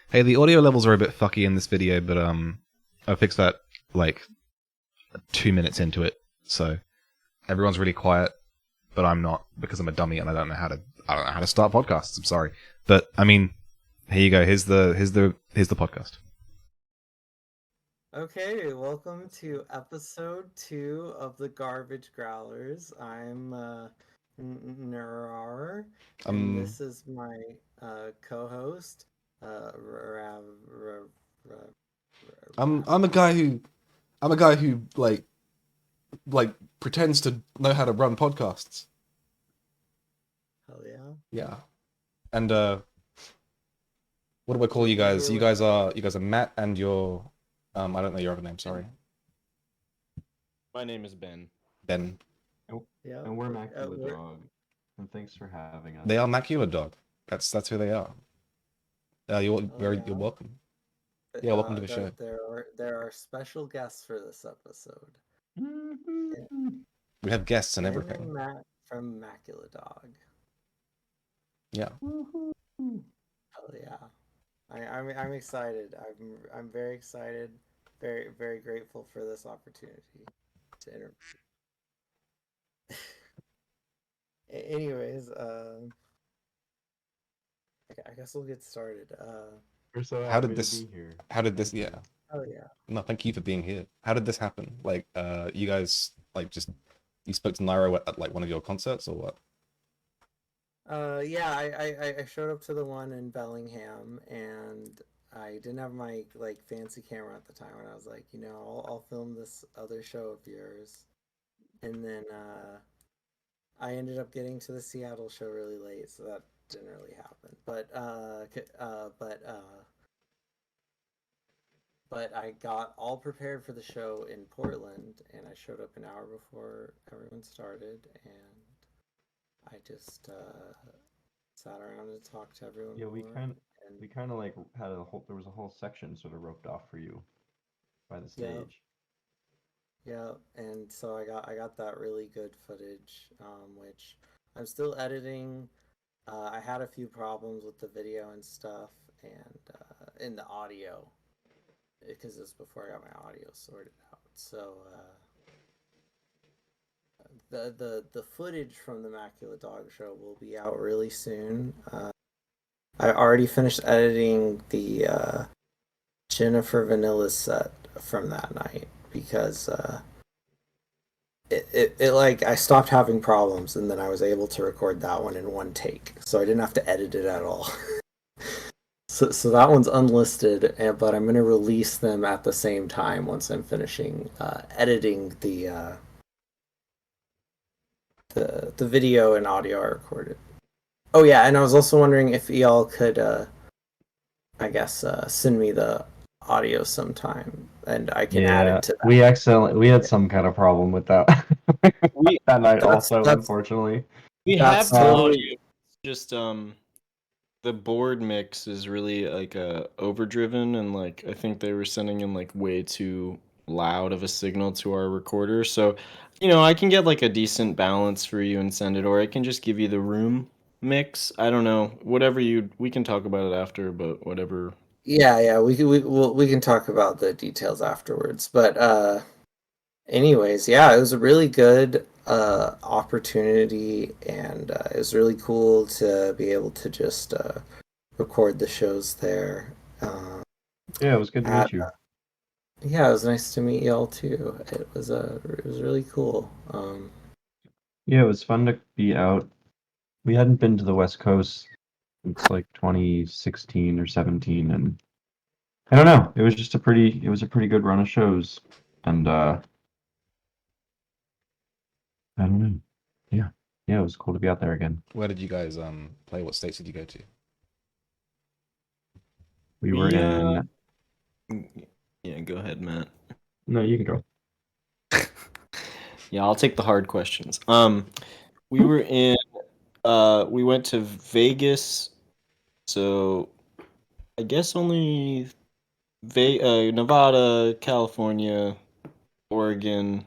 Hey, the audio levels are a bit fucky in this video, but I fixed that like 2 minutes into it. So everyone's really quiet, but I'm not because I'm a dummy and I don't know how to start podcasts. I'm sorry, but I mean, here you go. Here's the podcast. Okay, welcome to episode 2 of the Garbage Growlers. I'm Nurar, and Um, this is my co-host, I'm Rav. I'm a guy who I'm a guy who like pretends to know how to run podcasts. Hell yeah. Yeah, and what do I call you We're guys? here You with guys are Matt and you're I don't know your other name. Sorry, My name is Ben. Ben. And yeah, and we're Macula we're Dog. And thanks for having us. They are Macula Dog. That's who they are. hell You're yeah. welcome. Yeah, welcome to the There show. there are special guests for this episode. We have guests and Ben everything. and Matt from Macula Dog. Yeah. Hell yeah. I'm excited. I'm very excited. Very grateful for this opportunity to interview. Anyways, I guess we'll get started. We're so How happy did this? to be here. How did this? Thank Yeah. you. Oh yeah. No, thank you for being here. How did this happen? Like, you guys just you spoke to Nairo at like one of your concerts or what? Yeah. I showed up to the one in Bellingham, and I didn't have my like fancy camera at the time, and I was like, I'll film this other show of yours, and then I ended up getting to the Seattle show really late, so that didn't really happen. But I got all prepared for the show in Portland, and I showed up an hour before everyone started, and I just sat around and talked to everyone Yeah, more. we kind of like had a whole there was a whole section sort of roped off for you by the Yeah, stage. yeah, and so I got that really good footage, which I'm still editing. I had a few problems with the video and stuff, and in the audio, because this was before I got my audio sorted out. So the footage from the Macula Dog show will be out really soon. I already finished editing the Jennifer Vanilla set from that night because it like I stopped having problems, and then I was able to record that one in one take, so I didn't have to edit it at all. So that one's unlisted, but I'm gonna release them at the same time once I'm finishing editing the video and audio I recorded. Oh yeah, and I was also wondering if y'all could, I guess, send me the audio sometime, and I can add Yeah, it to that. we had some kind of problem with that We that night That's also, that's unfortunately. we that's have the audio. totally It's just the board mix is really like overdriven, and like I think they were sending in like way too loud of a signal to our recorder. So, I can get like a decent balance for you and send it, or I can just give you the room mix. I don't know. Whatever we can talk about it after, but whatever. yeah. We can talk about the details afterwards, but anyways, yeah, it was a really good opportunity, and it was really cool to be able to just record the shows there. Yeah, it was good to At meet you. Yeah, it was nice to meet y'all too. It was really cool. Yeah, it was fun to be out. We hadn't been to the West Coast since like 2016 or 17, and I don't know. It was a pretty good run of shows, and I don't know. Yeah, yeah, it was cool to be out there again. Where did you guys play? What states did you go to? We were We in. yeah, go ahead, Matt. No, you can go. Yeah, I'll take the hard questions. We were in we went to Vegas, so I guess only Nevada, California, Oregon,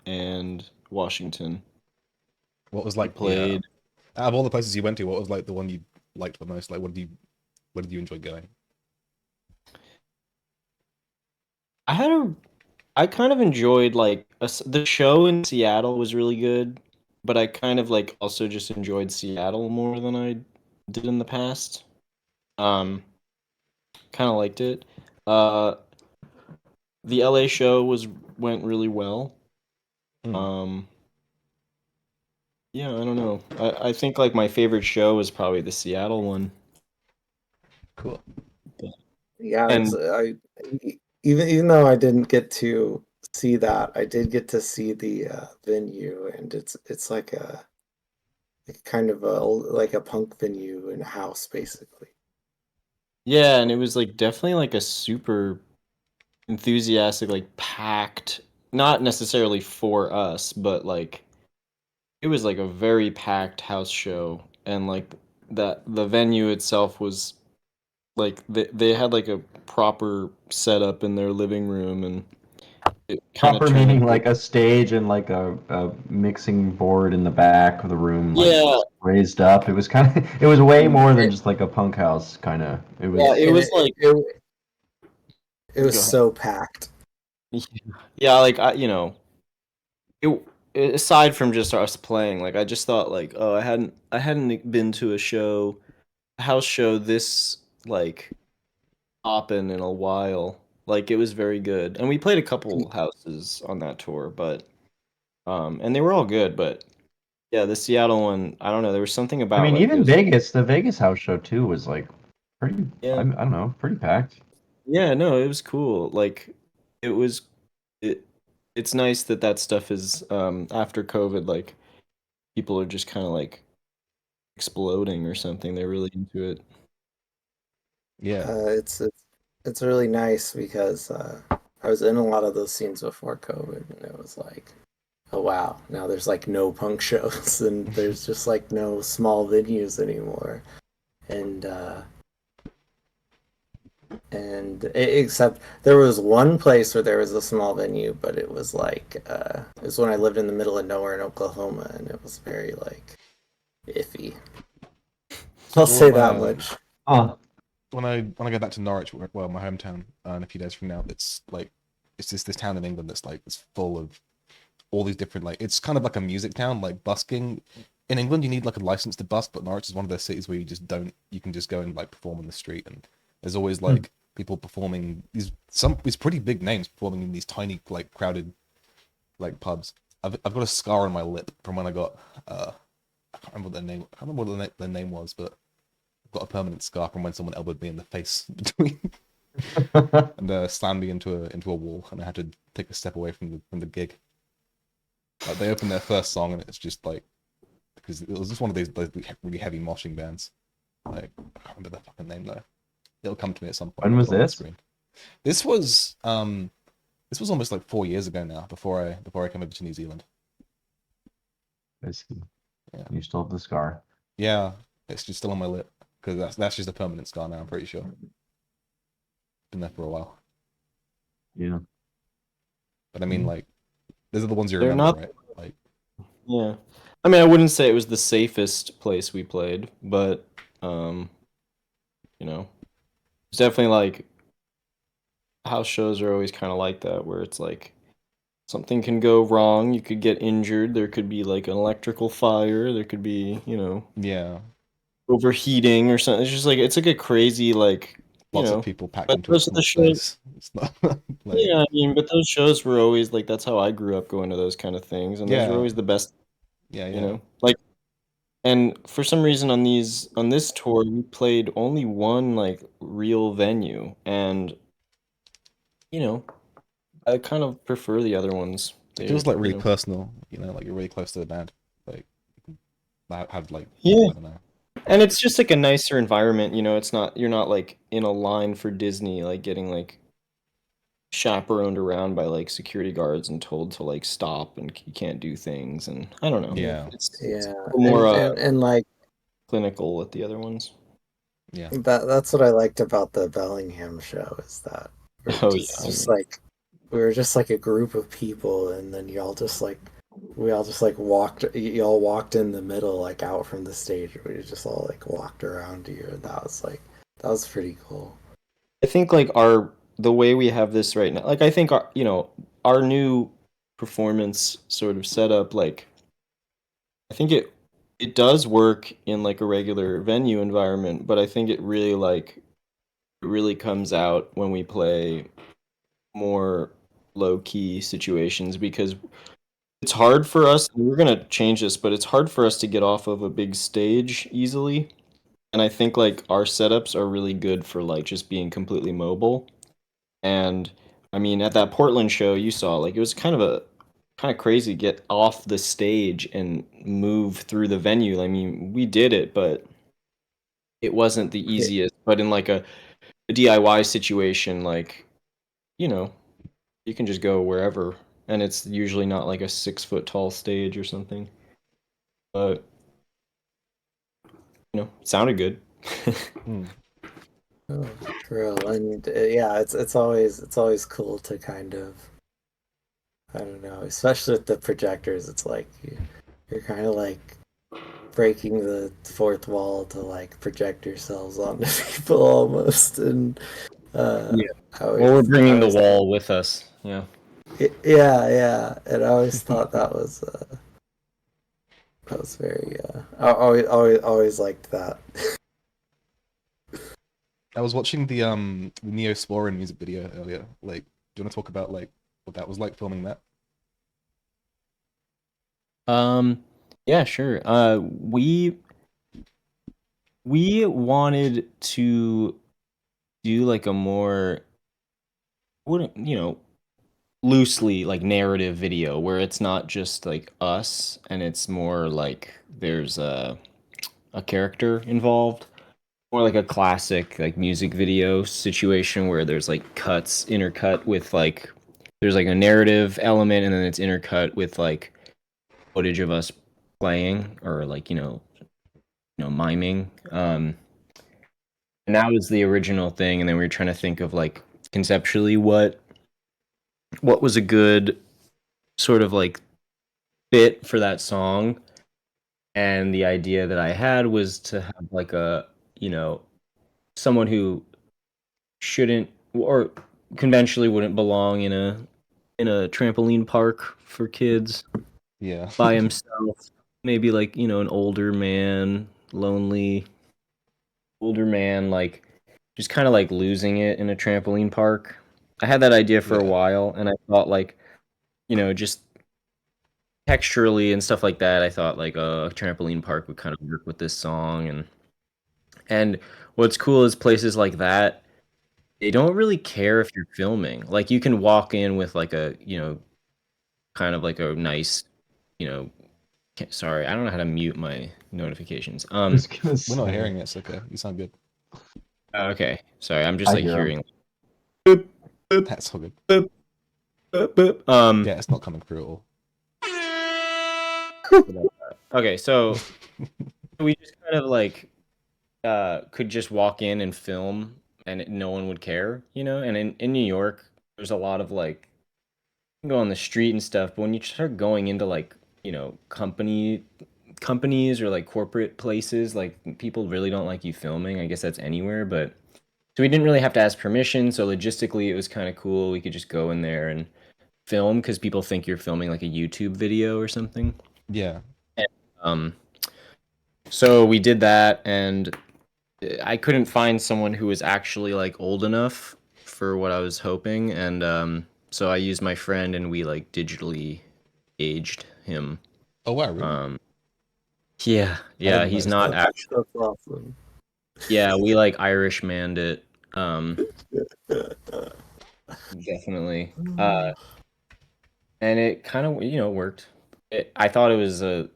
and Washington. What was We like the played. out of all the places you went to, what was like the one you liked the most? Like, where did you enjoy going? I kind of enjoyed like the show in Seattle was really good, but I kind of like also just enjoyed Seattle more than I did in the past. Um, kind of liked it. Uh, the LA show went really well. Hmm. Um, yeah, I don't know. I think like my favorite show is probably the Seattle one. Cool. Yeah, And even though I didn't get to see that, I did get to see the venue, and it's like kind of like a punk venue in a house, basically. yeah, and it was like definitely like a super enthusiastic, like packed, not necessarily for us, but like it was like a very packed house show, and like that the venue itself was like they had like a proper setup in their living room, and it kind of Proper turned meaning into like a stage and like a mixing board in the back of the room, like yeah, raised up. It was kind of it was way and more than just like a punk house kind of. It yeah, was it And was like it was go ahead. so packed. Yeah, like it aside from just us playing, like I just thought like oh I hadn't been to a house show this like poppin' in a while. Like it was very good, and we played a couple houses on that tour, but and they were all good. But yeah, the Seattle one, I don't know. There was something I about mean, like it even was Vegas, the Vegas house show too was like pretty. yeah, I don't know, pretty packed. yeah, no, it was cool. Like it was it. It's nice that that stuff is after COVID, like people are just kind of like exploding or something. They're really into it. Yeah. It's really nice because I was in a lot of those scenes before COVID, and it was like, oh wow, now there's like no punk shows, and there's just like no small venues anymore, and except there was one place where there was a small venue, but it was like it was when I lived in the middle of nowhere in Oklahoma, and it was very like iffy. I'll Well, say that much. Oh, when I go back to Norwich, well, my hometown, in a few days from now, it's just this town in England that's like it's full of all these different like it's kind of like a music town, like busking. In England, you need like a license to busk, but Norwich is one of those cities where you just don't. You can just go and like perform in the street, and there's always like people performing these pretty big names performing in these tiny like crowded like pubs. I've got a scar on my lip from when I got I can't remember what their name. I can't remember what their name was, but I've got a permanent scar from when someone elbowed me in the face between and slammed me into a wall, and I had to take a step away from the gig. Like they opened their first song, and it's just like because it was just one of those really heavy moshing bands. Like I can't remember their fucking name though. It'll come to me at some point. when I'll was put it on the this? screen. This was this was almost like 4 years ago now. Before I came over to New Zealand. I see. Yeah. You still have the scar. Yeah, it's just still on my lip because that's just a permanent scar now. I'm pretty sure. Been there for a while. Yeah. But I mean, like, those are the ones you They're remember, not right? Like, yeah. I mean, I wouldn't say it was the safest place we played, but um, it's definitely like house shows are always kind of like that, where it's like something can go wrong, you could get injured, there could be like an electrical fire, there could be, yeah, overheating or something. It's just like it's like a crazy like, lots of people packed but into a those are the small shows. space. It's not like, Yeah, I mean, but those shows were always like that's how I grew up going to those kind of things, and those were yeah, always the best, yeah. Like and for some reason on this tour we played only one like real venue, and you know, I kind of prefer the other ones. It feels like really Know. personal, like you're really close to the band. Like, have like, Yeah. I don't know. And it's just like a nicer environment, it's not you're not like in a line for Disney like getting like chaperoned around by like security guards and told to like stop and you can't do things, and I don't know. Yeah, It's Yeah, more and like clinical with the other ones. yeah, that's what I liked about the Bellingham show is that we're Oh just yeah. like we were just like a group of people, and then we all just like y'all walked in the middle, like out from the stage. We just all like walked around you, and that was pretty cool. I think like our the way we have this right now, like I think our new performance sort of setup, like I think it does work in like a regular venue environment, but I think it really comes out when we play more low key situations because it's hard for us. We're gonna change this, but it's hard for us to get off of a big stage easily. And I think like our setups are really good for like just being completely mobile. And I mean, at that Portland show you saw, like it was kind of crazy to get off the stage and move through the venue. I mean, we did it, but it wasn't the Yeah. easiest. But in like a DIY situation, like, you know, you can just go wherever, and it's usually not like a 6 foot tall stage or something. But it sounded good. Hmm. Oh, for real. And yeah, it's always cool to kind of, I don't know, especially with the projectors. It's like you're kind of like breaking the fourth wall to like project yourselves onto people almost. And Yeah. I Well, we're always, I bringing the always, wall with us. Yeah. yeah, yeah. And I always thought that was very, I always liked that. I was watching the Neosporin music video earlier. Like, do you want to talk about like what that was like filming that? Yeah, sure. We wanted to do like a more, wouldn't loosely like narrative video where it's not just like us and it's more like there's a character involved, more like a classic like music video situation where there's like cuts intercut with like there's like a narrative element and then it's intercut with like footage of us playing or like miming. And that was the original thing, and then we were trying to think of like conceptually what was a good sort of like fit for that song. And the idea that I had was to have like a someone who shouldn't or conventionally wouldn't belong in a trampoline park for kids Yeah. by himself. Maybe like, an older man, lonely older man, like just kind of like losing it in a trampoline park. I had that idea for a Yeah. while and I thought like, just texturally and stuff like that, I thought like a trampoline park would kind of work with this song. And what's cool is places like that, they don't really care if you're filming. Like you can walk in with like a, kind of like a nice, you know, sorry, I don't know how to mute my notifications. I was gonna We're not say, hearing it. It's okay. You sound good. Okay. Sorry, I'm just I like hear 'em. hearing boop, boop, That's all good. boop, boop, boop. Yeah, it's not coming through at all. Okay, so we just kind of like could just walk in and film and no one would care, And in New York, there's a lot of like you can go on the street and stuff, but when you start going into like, companies or like corporate places, like people really don't like you filming. I guess that's anywhere, but so we didn't really have to ask permission, so logistically it was kind of cool. We could just go in there and film because people think you're filming like a YouTube video or something. Yeah. And, so we did that, and I couldn't find someone who was actually like old enough for what I was hoping, and so I used my friend, and we like digitally aged him. Oh wow, really? Yeah, didn't he's notice not that. actually. That's awesome. Yeah, we like Irish manned it. Definitely. And it kind of worked. I thought it was a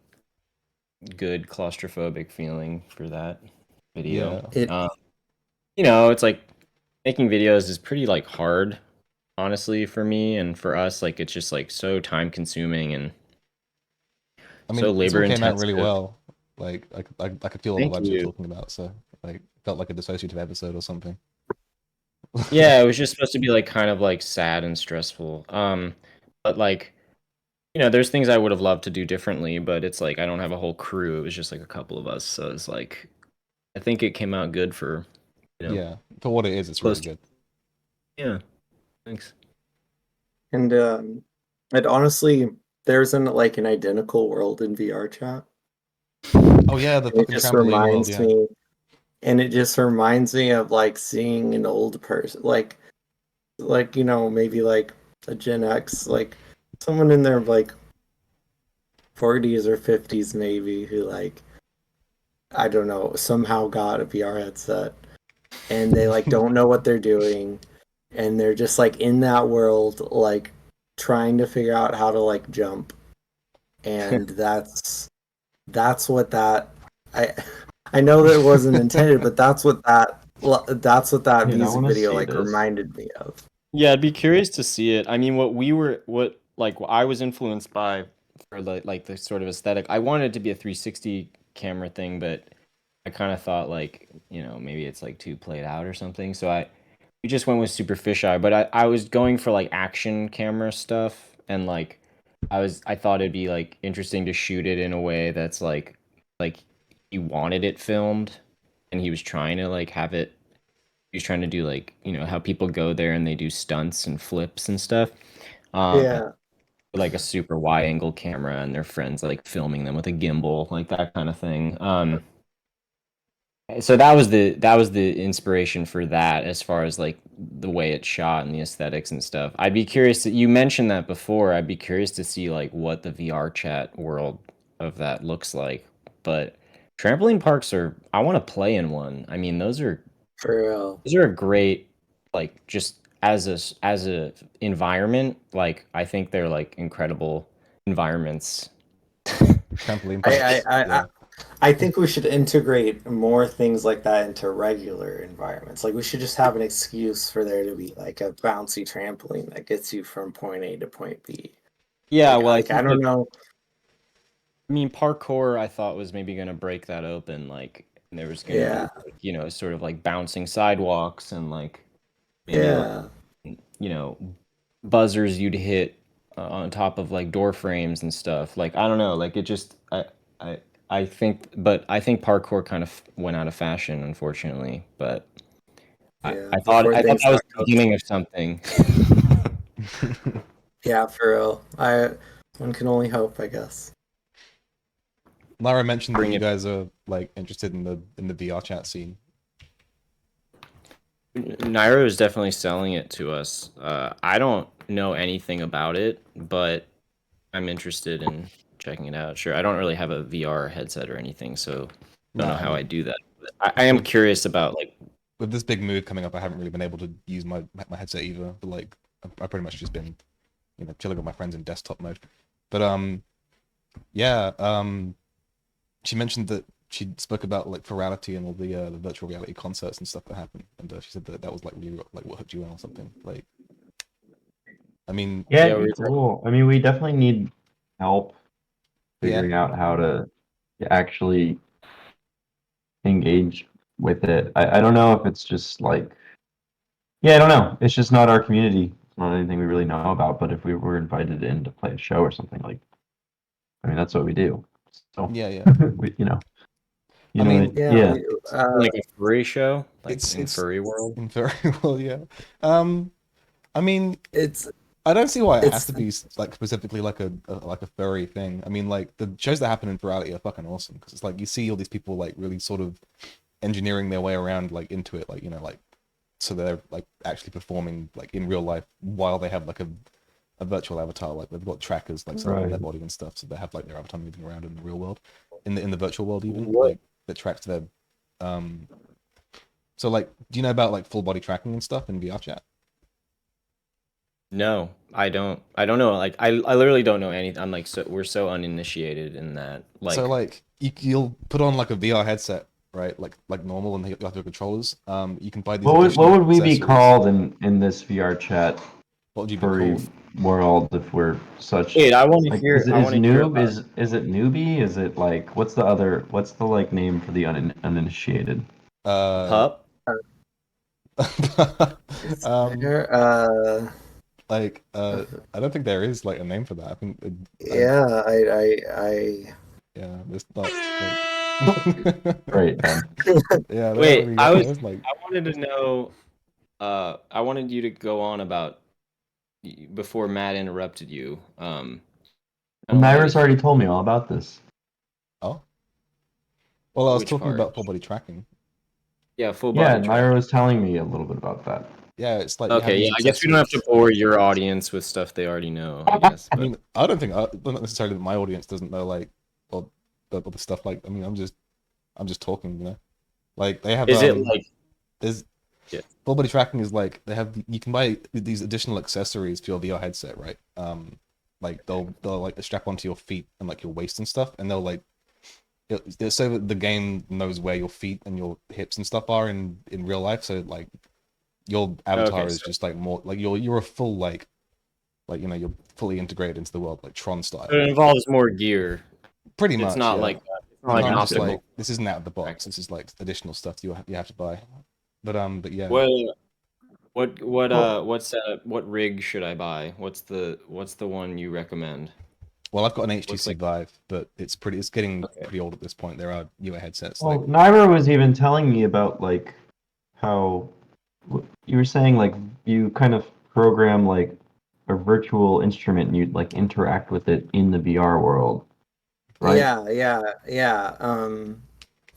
good claustrophobic feeling for that video. Yeah. It It's like making videos is pretty like hard, honestly, for me and for us. Like it's just like so time consuming and I so mean, this all labor came out really intensive. well. Like, I could feel all the Thank vibes you're you. talking about. So, like, felt like a dissociative episode or something. Yeah, it was just supposed to be like kind of like sad and stressful. But like, there's things I would have loved to do differently, but it's like I don't have a whole crew. It was just like a couple of us. So it's like I think it came out good for, Yeah. For what it is, it's really close. good. Yeah, thanks. And honestly, there isn't like an identical world in VR chat. Oh yeah, the And it fucking just trampoline world. reminds Yeah. me, and it just reminds me of like seeing an old person, like maybe like a Gen X, like someone in their like 40s or 50s maybe, who like, I don't know, somehow got a VR headset and they like don't know what they're doing, and they're just like in that world, like trying to figure out how to like jump. And that's what that I I know that it wasn't intended, but that's what that Dude, I music want to video see like this. reminded me of. Yeah, I'd be curious to see it. I mean, what I was influenced by for the sort of aesthetic. I wanted it to be a 360 camera thing, but I kind of thought like, maybe it's like too played out or something. So we just went with super fisheye, but I was going for like action camera stuff, and like I thought it'd be like interesting to shoot it in a way that's like he wanted it filmed, and he was trying to like have it he was trying to do like, how people go there and they do stunts and flips and stuff. And Yeah, like a super wide angle camera and their friends like filming them with a gimbal, like that kind of thing. So that was the inspiration for that as far as like the way it's shot and the aesthetics and stuff. I'd be curious you mentioned that before. I'd be curious to see like what the VR chat world of that looks like. But trampoline parks I want to play in one. I mean, for real. those are a great like just as a environment, like I think they're like incredible environments. Trampoline I, parks. I, I, Yeah. I think we should integrate more things like that into regular environments. Like we should just have an excuse for there to be like a bouncy trampoline that gets you from point A to point B. Yeah, well, I I think don't know. I mean, parkour, I thought was maybe going to break that open. Like, there was going to be, Yeah, like, sort of like bouncing sidewalks and like maybe like, yeah, you know, buzzers you'd hit on top of like door frames and stuff. Like, I don't know. Like, it just, I, I think parkour kind of went out of fashion, unfortunately. But I, yeah. I thought, Before I thought things that was got the beginning cozy. of something. Yeah, for real. One can only hope, I guess. Lara mentioned that Bring you it. guys are like interested in the VR chat scene. Nairo is definitely selling it to us. I don't know anything about it, but I'm interested in checking it out. Sure, I don't really have a VR headset or anything, so don't No, know I how I mean do that. But I am with curious about like, with this big mood coming up, I haven't really been able to use my headset either. But like, I pretty much just been chilling with my friends in desktop mode. But yeah, she mentioned that she spoke about like virality and all the virtual reality concerts and stuff that happened, and she said that that was like really like what hooked you in or something. Like, I mean, Yeah, yeah, it'd be cool. I mean, we definitely need help yeah, figuring out how to actually engage with it. I don't know if it's just like, yeah, I don't know. It's just not our community. It's not anything we really know about. But if we were invited in to play a show or something, like, I mean, that's what we do. So, yeah, yeah. I mean, Yeah, yeah. like a furry show, like in it's furry world. very well, yeah. Um, I mean, it's I don't see why it has it's to be like specifically like a furry thing. I mean, like the shows that happen in virality are fucking awesome because it's like you see all these people like really sort of engineering their way around like into it, like like so they're like actually performing like in real life while they have like a virtual avatar. Like they've got trackers like set up on their Right. body and stuff, so they have like their avatar moving around in the real world, in the virtual world even What? like that tracks their um. So like, do you know about like full body tracking and stuff in VR chat? No, I don't. I don't know. Like, I literally don't know anything. I'm like, we're so uninitiated in that. So Like, like you'll put on like a VR headset, right? Like normal, and you have your controllers. You can buy these What additional would we be accessories. called in this VR chat What would you be furry called? world if we're such wait, I want to like hear. I is want to hear noob about is it newbie? Is it like what's the like name for the uninitiated? Uh, pup. is um, there like I don't think there is like a name for that. I think yeah, I yeah, it's not like Great, Ben. yeah, they haven't Wait, really I got was. there's like I wanted to know. I wanted you to go on about before Matt interrupted you. And I wanted Naira's to already hear told me all about this. Oh, well, I was which talking part. about full body tracking. Yeah, full Yeah, body track. Naira was telling me a little bit about that. Yeah, it's like you have Okay, these yeah, I guess we don't have to accessories. bore your audience with stuff they already know, I guess. I But mean, I don't think well, not necessarily that my audience doesn't know like or the stuff. Like, I mean, I'm just talking, you know. Like they have is it like there's yeah, full body tracking is like they have you can buy these additional accessories for your VR headset, right? Like they'll like strap onto your feet and like your waist and stuff, and they'll like so that the game knows where your feet and your hips and stuff are in real life. So like your avatar okay, is so just like more like you're a full like you know you're fully integrated into the world like Tron style. it involves more gear. Pretty It's much, not yeah. like it's not You like can't just optical. like this isn't out of the box. This is like additional stuff you have to buy. But yeah. What Well, what rig should I buy? What's the one you recommend? Well, I've got an What's HTC like Vive, but it's getting okay. pretty old at this point. There are newer headsets like Well, Naira was even telling me about like how you were saying like you kind of program like a virtual instrument and you'd like interact with it in the VR world, right? yeah.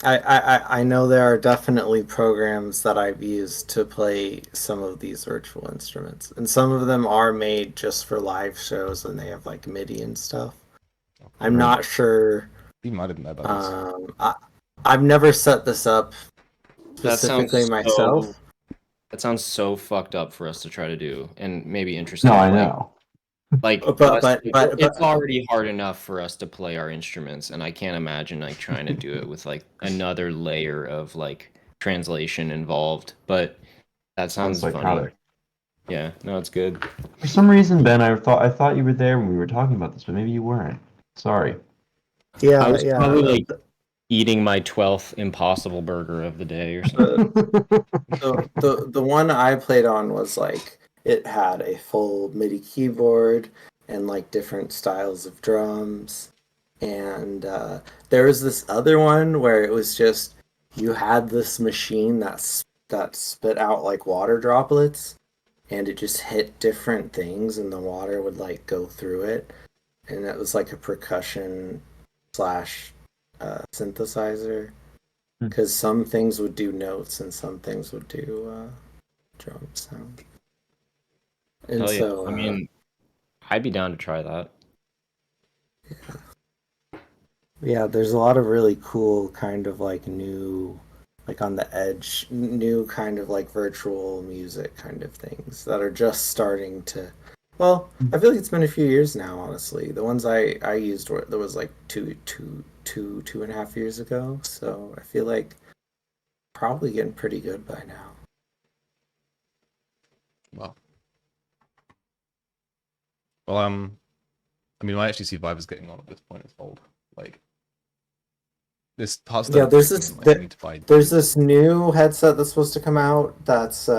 I know there are definitely programs that I've used to play some of these virtual instruments, and some of them are made just for live shows, and they have like MIDI and stuff. I'm Right. not sure. even I didn't know about this. I've never set this up That specifically sounds so myself. that sounds so fucked up for us to try to do and maybe No, interesting. I know. Like But us, but but it's but already hard enough for us to play our instruments, and I can't imagine like trying to do it with like another layer of like translation involved. But that Sounds sounds funny. psychotic. Yeah, no, it's good. For some reason, Ben, I thought you were there when we were talking about this, but maybe you weren't. Sorry. I yeah, was yeah. probably like eating my 12th Impossible Burger of the day or something. The one I played on was like it had a full MIDI keyboard and like different styles of drums, and there was this other one where it was just you had this machine that spit out like water droplets, and it just hit different things, and the water would like go through it, and it was like a percussion slash synthesizer Hmm. because some things would do notes and some things would do drum sound. And Hell yeah. so, I mean, I'd be down to try that. yeah, there's a lot of really cool kind of like new, like on the edge, new kind of like virtual music kind of things that are just starting to. Well, I feel like it's been a few years now, honestly. The ones I used were there was like 2.5 years ago, so I feel like probably getting pretty good by now. Well, well, I mean, my HTC Vive is getting on at this point. It's old. Like this part Yeah, started breaking. Like I need to buy. there's this new headset that's supposed to come out that's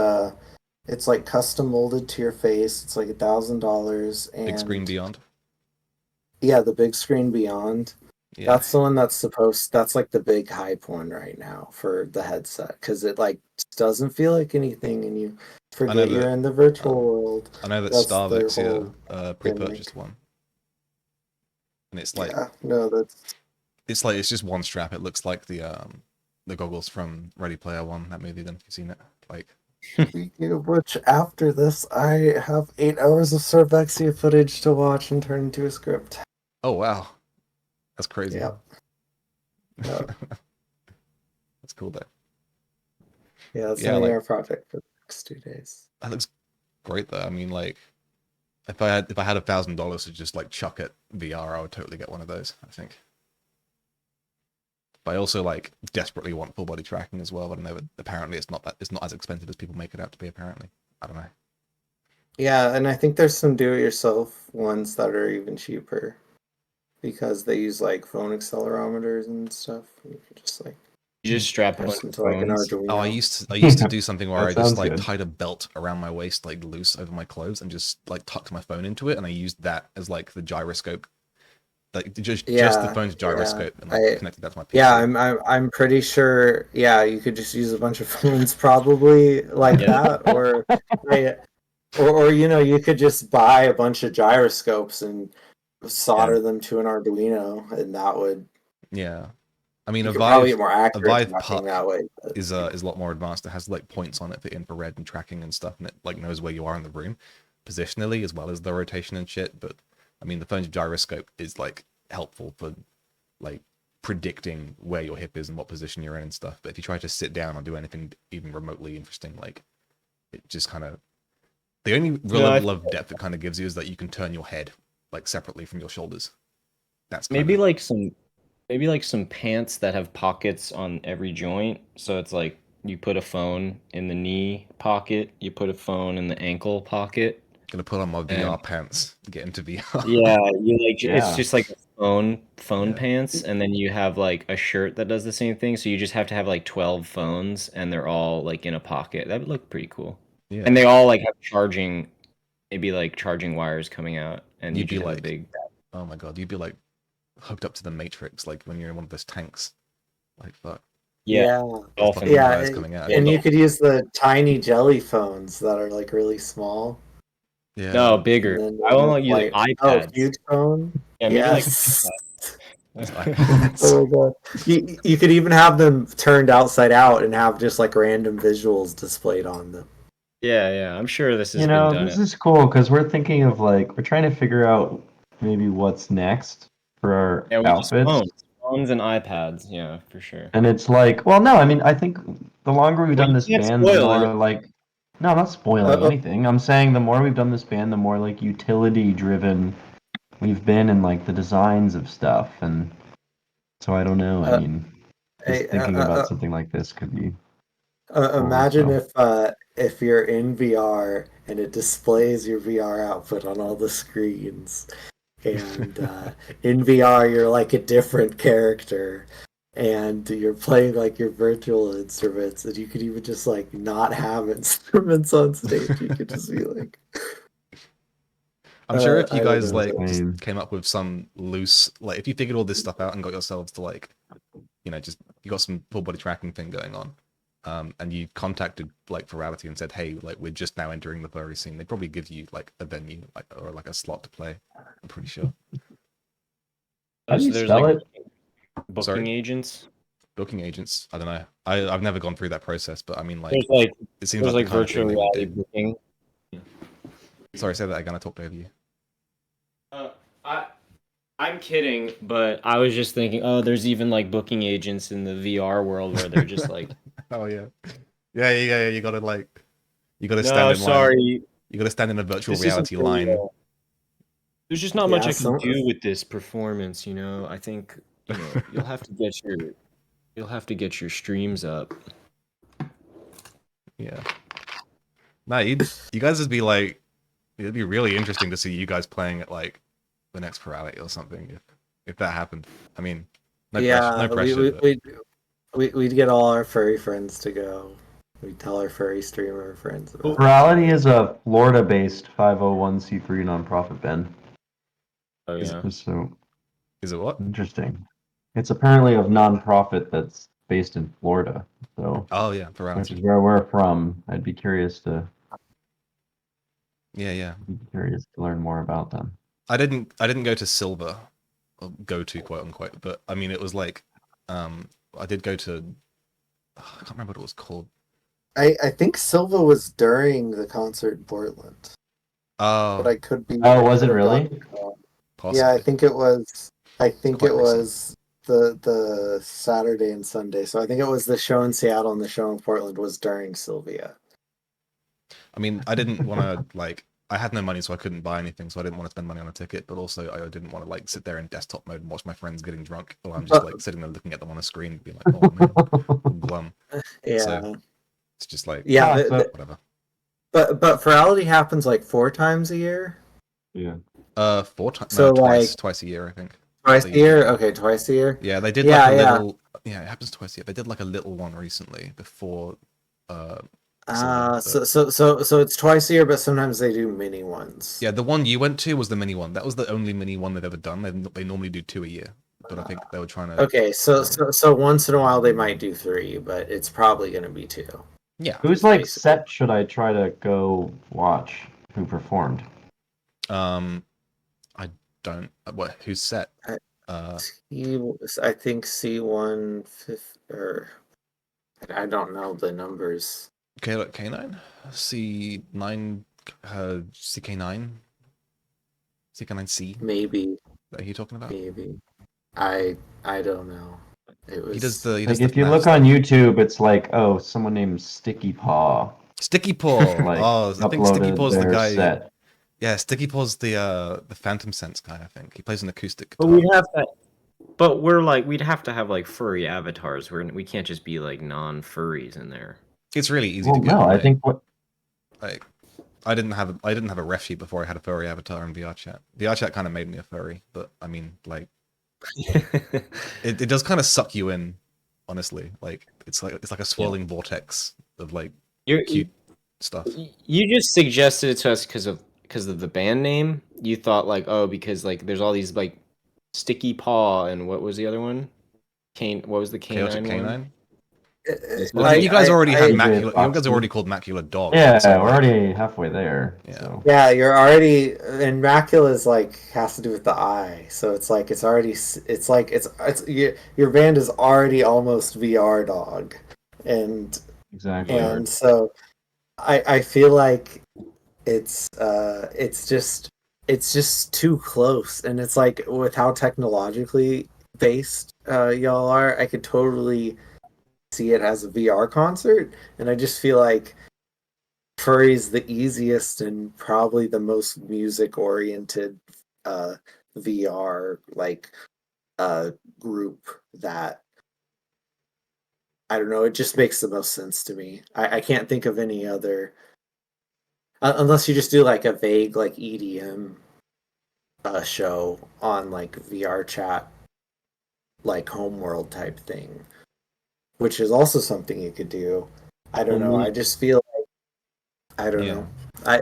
it's like custom molded to your face. It's like $1,000 Big screen and beyond. yeah, the big screen beyond. Yeah, That's the one that's like the big hype one right now for the headset because it like doesn't feel like anything and you I know forget you're that. in the virtual world. I know that That's their Starvex here whole pre-purchased gimmick. one, and Yeah, no, that's it's just one strap. It looks like the goggles from Ready Player One, that movie. Then if you've seen it, like speaking of which, after this, I have 8 hours of Sorvexia footage to watch and turn into a script. oh wow, that's crazy. Yep. Yep. That's cool though. Yeah, that's Yeah, an like AR project for the next 2 days. that looks great though. I mean, like if I had $1,000 to just like chuck at VR, I would totally get one of those. I think. But I also like desperately want full body tracking as well. But I know that apparently it's not as expensive as people make it out to be. Apparently, I don't know. Yeah, and I think there's some do-it-yourself ones that are even cheaper because they use like phone accelerometers and stuff. You can just like You just strap a attach bunch them of to like an phones. Arduino. Oh, I used to do something where That I just sounds like good. tied a belt around my waist like loose over my clothes and just like tucked my phone into it, and I used that as like the gyroscope Like just the Yeah, phone's gyroscope and I connected that to my PC. yeah, I'm pretty sure. Yeah, you could just use a bunch of phones probably like Yeah. that, or I- or you could just buy a bunch of gyroscopes and solder them to an Arduino, and that would Yeah. I mean, you a could probably Vive get more a accurate Vive tracking Puck that way. But, is a lot more advanced. It has like points on it for infrared and tracking and stuff, and it like knows where you are in the room, positionally as well as the rotation and shit. But I mean, the phone's gyroscope is like helpful for like predicting where your hip is and what position you're in and stuff. But if you try to sit down or do anything even remotely interesting, like it just kind of the only real No, I level of depth it kind of gives you is that you can turn your head like separately from your shoulders. That's kind maybe of like some pants that have pockets on every joint. So it's like you put a phone in the knee pocket, you put a phone in the ankle pocket, gonna put on my and VR pants, get into VR. yeah, you like it's Yeah. just like a phone Yeah. pants, and then you have like a shirt that does the same thing. So you just have to have like 12 phones, and they're all like in a pocket. That would look pretty cool. Yeah. And they all like have maybe like charging wires coming out, and you You'd be just have a like, big. oh my god, you'd be like hooked up to the Matrix, like when you're in one of those tanks. Like fuck, Yeah, yeah, there's dolphin. fucking yeah, wires coming out. and Yeah. you could use the tiny jelly phones that are like really small, Yeah. No, and bigger. then I they want have to use like iPads. huge phone. Yeah, maybe like Yes. Those iPads. iPads. Oh my god. You could even have them turned outside out and have just like random visuals displayed on them. Yeah, I'm sure this has You been know, done. this is cool because we're thinking of like we're trying to figure out maybe what's next for our Yeah, we just outfits. phones and iPads. Yeah, for sure. And it's like, well, no, I mean, I think the longer we've Well, done you this can't band, the spoil more it. like, no, I'm not spoiling anything. I'm saying the more we've done this band, the more like utility driven we've been in like the designs of stuff. And so I don't know. I Uh, mean, hey, just thinking about something like this could be cool. imagine So if you're in VR and it displays your VR outfit on all the screens, and in VR you're like a different character, and you're playing like your virtual instruments, and you could even just like not have instruments on stage. You could just be like, I'm sure if you I don't guys know. like just Same. came up with some loose, like if you figured all this stuff out and got yourselves to like, just you got some full body tracking thing going on, and you contacted like Virality and said, hey, like we're just now entering the furry scene, they'd probably give you like a venue, like or like a slot to play. I'm pretty sure. How do you There's spell like it? booking Sorry? agents. Booking agents. I don't know. I've never gone through that process, but I mean, like, There's like it seems like the kind of virtual thing they would reality do. booking. Sorry, say that again. I talked over you. I I'm kidding, but I was just thinking, oh, there's even like booking agents in the VR world where they're just like, Oh yeah, yeah. You gotta like, you gotta stand no, in line. sorry, You gotta stand in a virtual this isn't reality for line. real. There's just not Yeah, much I can some- do with this performance, you know. I think, you'll have to get your streams up. Yeah. Nah, you guys would be like, it'd be really interesting to see you guys playing at like the next Virality or something if that happened. I mean, no yeah, pressure, but we'd get all our furry friends to go. We'd tell our furry streamer friends about it. Virality is a Florida-based 501c3 nonprofit, Ben. Oh Is yeah. So is it what? interesting. It's apparently a nonprofit that's based in Florida. So, Oh yeah, which is Virality. where we're from. I'd be curious to Yeah. learn more about them. I didn't go to Silver, or go to quote unquote, but I mean it was like, I did go to, I can't remember what it was called. I think Silva was during the concert in Portland, but Oh, I could be. Oh, was it could have really? gotten it wrong. possibly. Yeah, I think it was. I think Quite it recent. was the Saturday and Sunday. So I think it was the show in Seattle and the show in Portland was during Sylvia. I mean, I didn't want to like. I had no money, so I couldn't buy anything. So I didn't want to spend money on a ticket. But also, I didn't want to like sit there in desktop mode and watch my friends getting drunk while I'm just like sitting there looking at them on a screen, and being like, "Oh man, glum." Yeah, So it's just like, yeah. Ah, so- whatever. But Virality happens like 4 times a year. Yeah. 4 times, So, no, twice, like- twice a year, I think. Twice They a year. usually do. Okay, twice a year. Yeah, they did Yeah, like a yeah. little. Yeah, it happens twice a year. They did like a little one recently before. similar. But... So it's twice a year, but sometimes they do mini ones. Yeah, the one you went to was the mini one. That was the only mini one they've ever done. They normally do 2 a year, but I think they were trying to. Okay, so once in a while they might do 3, but it's probably going to be 2. Yeah. Whose like set should I try to go watch? Who performed? I don't. What? Who's set? I think C1 or I don't know the numbers. Okay, look, K9, C9, CK9, CK9C. Maybe. Are you talking about? Maybe. I don't know. It was. He does the. He Like does if you look on YouTube, it's like, oh, someone named Sticky Paw. Sticky Paw. Like, Oh, I think Sticky Paw's the guy. Set. Yeah, Sticky Paw's the Phantom Sense guy. I think he plays an acoustic But guitar. we'd have to. But we'd have to have like furry avatars. We can't just be like non-furries in there. It's really easy Well, to get. no, I right. think what. Like, I didn't have a ref sheet before I had a furry avatar in VRChat. VRChat kind of made me a furry, but I mean, like, it does kind of suck you in, honestly. Like, it's like a swirling vortex of like cute stuff. You just suggested it to us because of the band name. You thought like, oh, because like there's all these like Sticky Paw and what was the other one? What was the Chaotic K9 one? Canine. Well, you guys already had Macula. You guys are already called Macula Dog. Yeah, so, we're like, already halfway there. Yeah. So. Yeah, you're already, and Macula's like has to do with the eye, so it's like it's already your band is already almost VR Dog, and Exactly. and so I feel like it's just too close, and it's like with how technologically based y'all are, I could totally see it as a VR concert, and I just feel like Furry's the easiest and probably the most music oriented VR group that I don't know, it just makes the most sense to me. I can't think of any other unless you just do like a vague like EDM show on like VR chat like homeworld type thing, which is also something you could do. I don't know. I just feel like I don't know. I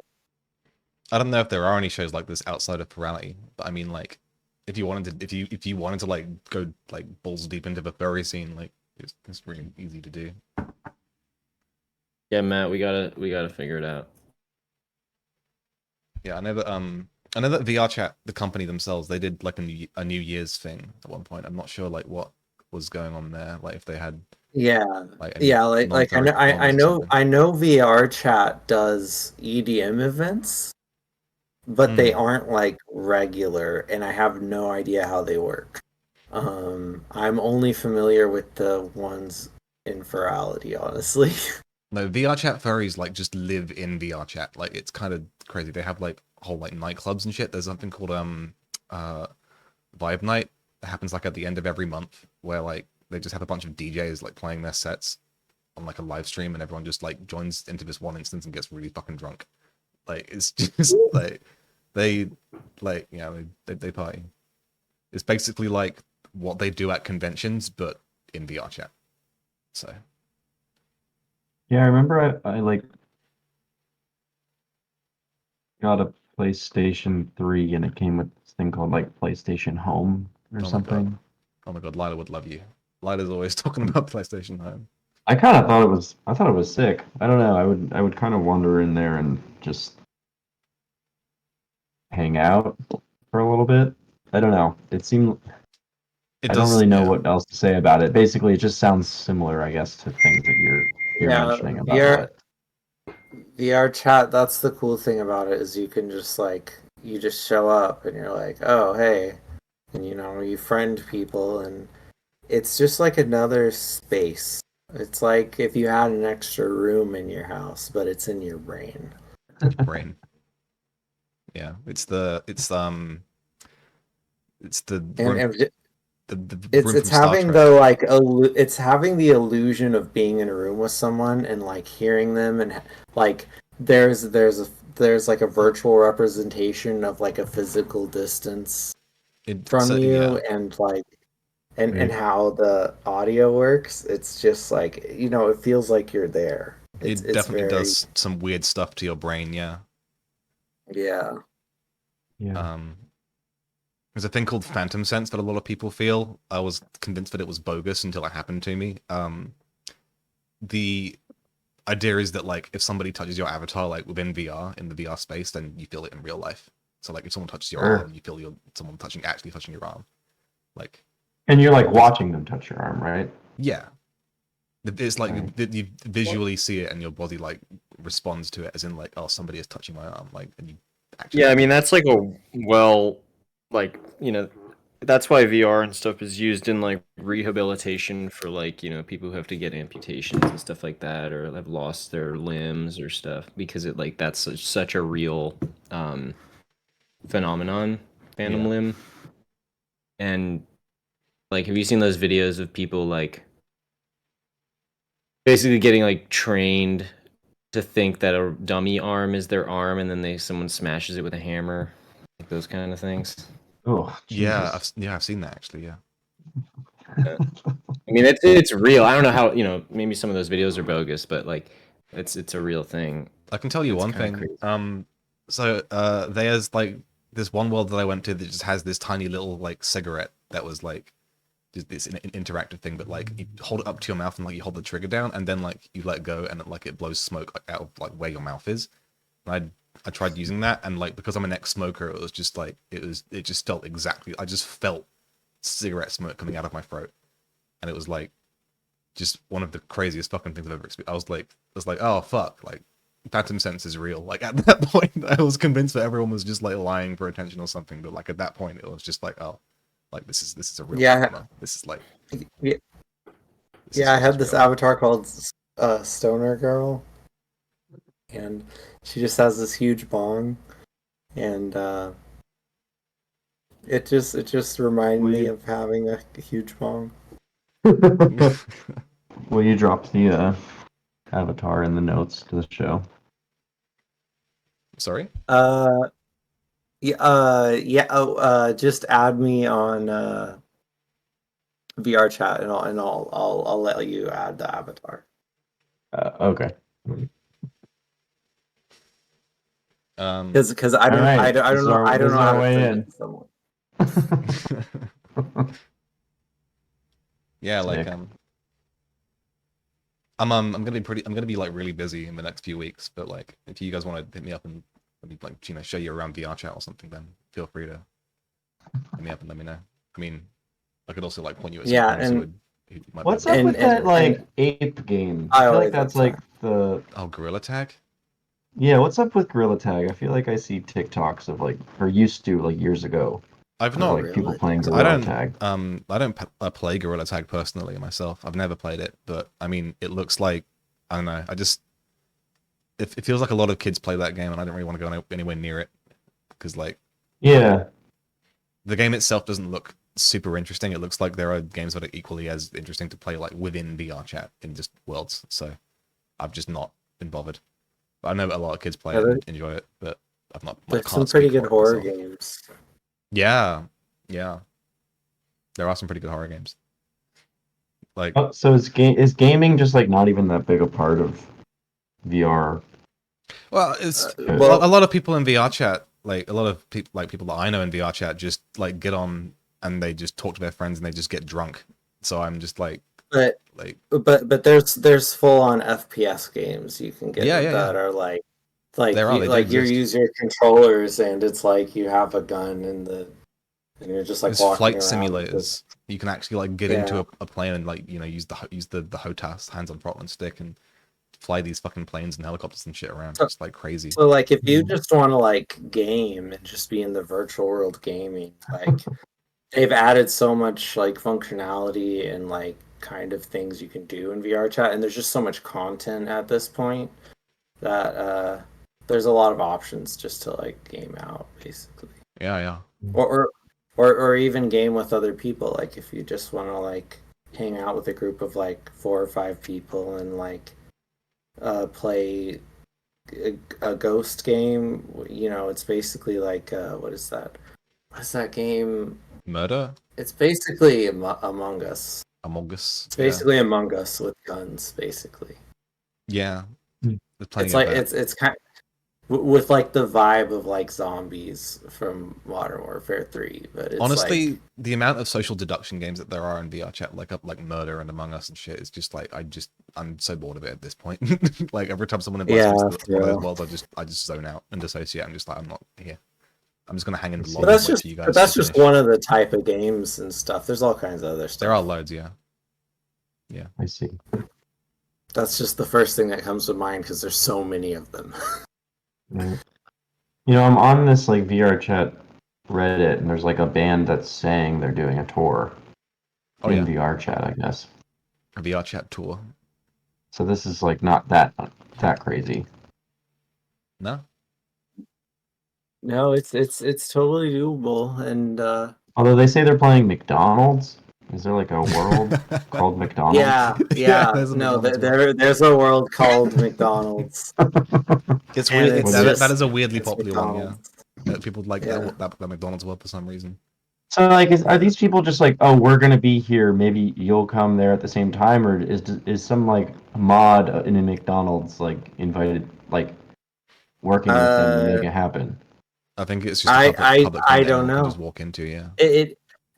don't know if there are any shows like this outside of Plurality, but I mean, like, if you wanted to like go like balls deep into the furry scene, like it's really easy to do. Yeah, Matt, we gotta figure it out. Yeah, I know that VRChat, the company themselves, they did like a New Year's thing at one point. I'm not sure like what was going on there, like if they had like I know VR chat does EDM events, but they aren't like regular, and I have no idea how they work. I'm only familiar with the ones in Virality, honestly. No, VRChat furries like just live in VRChat. Like it's kind of crazy. They have like whole like nightclubs and shit. There's something called Vibe Night that happens like at the end of every month, where like they just have a bunch of DJs like playing their sets on like a live stream, and everyone just like joins into this one instance and gets really fucking drunk. Like it's just like they like they party. It's basically like what they do at conventions, but in VRChat. So yeah, I remember I like got a PlayStation 3 and it came with this thing called like PlayStation Home or something. Oh my god, Lila would love you. Lila's always talking about PlayStation Home. I thought it was sick. I don't know. I would kind of wander in there and just hang out for a little bit. I don't know. I don't really know what else to say about it. Basically, it just sounds similar, I guess, to things that you're mentioning about VR chat, that's the cool thing about it, is you can just you just show up and you're like, oh hey, and you friend people, and it's just like another space. It's like if you had an extra room in your house, but it's in your brain. Brain. Yeah, it's having it's having the illusion of being in a room with someone and like hearing them, and like there's like a virtual representation of like a physical distance from you, and like and how the audio works. It's just like it feels like you're there. It's It definitely very does some weird stuff to your brain, yeah. yeah. Yeah. There's a thing called phantom sense that a lot of people feel. I was convinced that it was bogus until it happened to me. The idea is that like if somebody touches your avatar like within VR in the VR space, then you feel it in real life. So like if someone touches your Sure. arm, you feel someone actually touching your arm. Like And you're like watching them touch your arm, right? yeah, it's like Right. you visually see it and your body like responds to it as in like, oh, somebody is touching my arm, like, and you actually Yeah, I feel mean it. that's like a well, like that's why VR and stuff is used in like rehabilitation for like people who have to get amputations and stuff like that, or have lost their limbs or stuff, because it like that's such a real um, phenomenon, phantom Yeah. limb. And like, have you seen those videos of people like basically getting like trained to think that a dummy arm is their arm, and then someone smashes it with a hammer, like those kind of things. Oh, Yeah, Jesus. I've seen that actually. Yeah. I mean, it's real. I don't know how maybe some of those videos are bogus, but like it's a real thing. I can tell you It's one kind of thing. crazy. So there's like this one world that I went to that just has this tiny little like cigarette that was like just this interactive thing, but like you hold it up to your mouth and like you hold the trigger down and then like you let go and like it blows smoke like, out of like where your mouth is. And I tried using that and like because I'm an ex-smoker, it was just like it just felt exactly. I just felt cigarette smoke coming out of my throat, and it was like just one of the craziest fucking things I've ever experienced. I was like, oh fuck, like phantom sense is real. Like at that point, I was convinced that everyone was just like lying for attention or something. But like at that point, it was just like, oh, like this is a real Yeah. phenomenon. This is like Yeah, this I is had this real. avatar called Stoner Girl, and she just has this huge bong, and it just reminded Will me you, of having a huge bong. will you drop the avatar in the notes to the show? Sorry. Yeah, yeah. Oh, just add me on VR chat, and I'll let you add the avatar. Okay. Because I All don't right. I don't know This is how our to way convince in. someone. Yeah, like Sick. I'm gonna be like really busy in the next few weeks. But like if you guys want to hit me up and let me like show you around VR chat or something, then feel free to hit me up and let me know. I mean, I could also like point you at Yeah, someone who might be What's able up to. with that like and ape game? I I feel like always that's have like time. the Oh, Gorilla Tag. yeah. What's up with Gorilla Tag? I feel like I see TikToks of like or used to like years ago I've of not. like people Gorilla playing Tag. I Gorilla don't. Tag. I don't play Gorilla Tag personally myself. I've never played it, but I mean, it looks like I don't know. It feels like a lot of kids play that game, and I don't really want to go anywhere near it because like Yeah. the game itself doesn't look super interesting. It looks like there are games that are equally as interesting to play like within VR chat in just worlds. So I've just not been bothered. But I know a lot of kids play Yeah, it and enjoy it, but I there's some can't pretty speak good for it horror myself. games. Yeah, yeah, there are some pretty good horror games. Like, Oh, so is gaming just like not even that big a part of VR? well, it's a Well, lot of people in VR chat, like a lot of people, like people that I know in VR chat, just like get on and they just talk to their friends and they just get drunk. So I'm just like, but like, there's full on FPS games you can get yeah, that are like they do you exist. use your controllers, and it's like you have a gun and you're just like There's walking flight around with this. simulators. You can actually like get into Yeah. a plane and like use the HOTAS hands-on throttle and stick and fly these fucking planes and helicopters and shit around. So, It's like crazy. so like if you just want to like game and just be in the virtual world gaming, like they've added so much like functionality and like kind of things you can do in VR chat, and there's just so much content at this point that there's a lot of options just to like game out basically, Yeah. or or even game with other people. Like if you just want to like hang out with a group of like 4 or 5 people and like play a ghost game. It's basically like what is that? What's that game? Murder? It's basically Among Us. Among Us? It's Yeah. basically Among Us with guns, basically. Yeah. There's plenty It's of like that. it's kind with like the vibe of like zombies from Modern Warfare 3, but it's Honestly, like the amount of social deduction games that there are in VR chat, like Murder and Among Us and shit, is just like I'm so bored of it at this point. Like every time someone invites yeah, me to for one of those real. worlds, I just zone out and dissociate. I'm just like, I'm not here. I'm just gonna hang in the But lobby and wait for you guys that's to just finish. one of the type of games and stuff. There's all kinds of other There are stuff. loads, yeah. I see. That's just the first thing that comes to mind because there's so many of them. Yeah. You know, I'm on this like VR chat Reddit, and there's like a band that's saying they're doing a tour Oh in yeah, VR chat, I guess. a VR chat tour. So this is like not that crazy. No, No, it's totally doable, and Although they say they're playing McDonald's. Is there like a world called McDonald's? yeah, yeah, there's a no, McDonald's world. there's a world called McDonald's, It's and weird. it's That just is a weirdly it's popular one, yeah. McDonald's. People like Yeah. that McDonald's world for some reason. So like, are these people just like, oh, we're gonna be here? Maybe you'll come there at the same time, or is some like mod in a McDonald's like invited, like working with them to make Uh, it happen? I think it's just a public thing I that don't everyone can just know. walk into, yeah.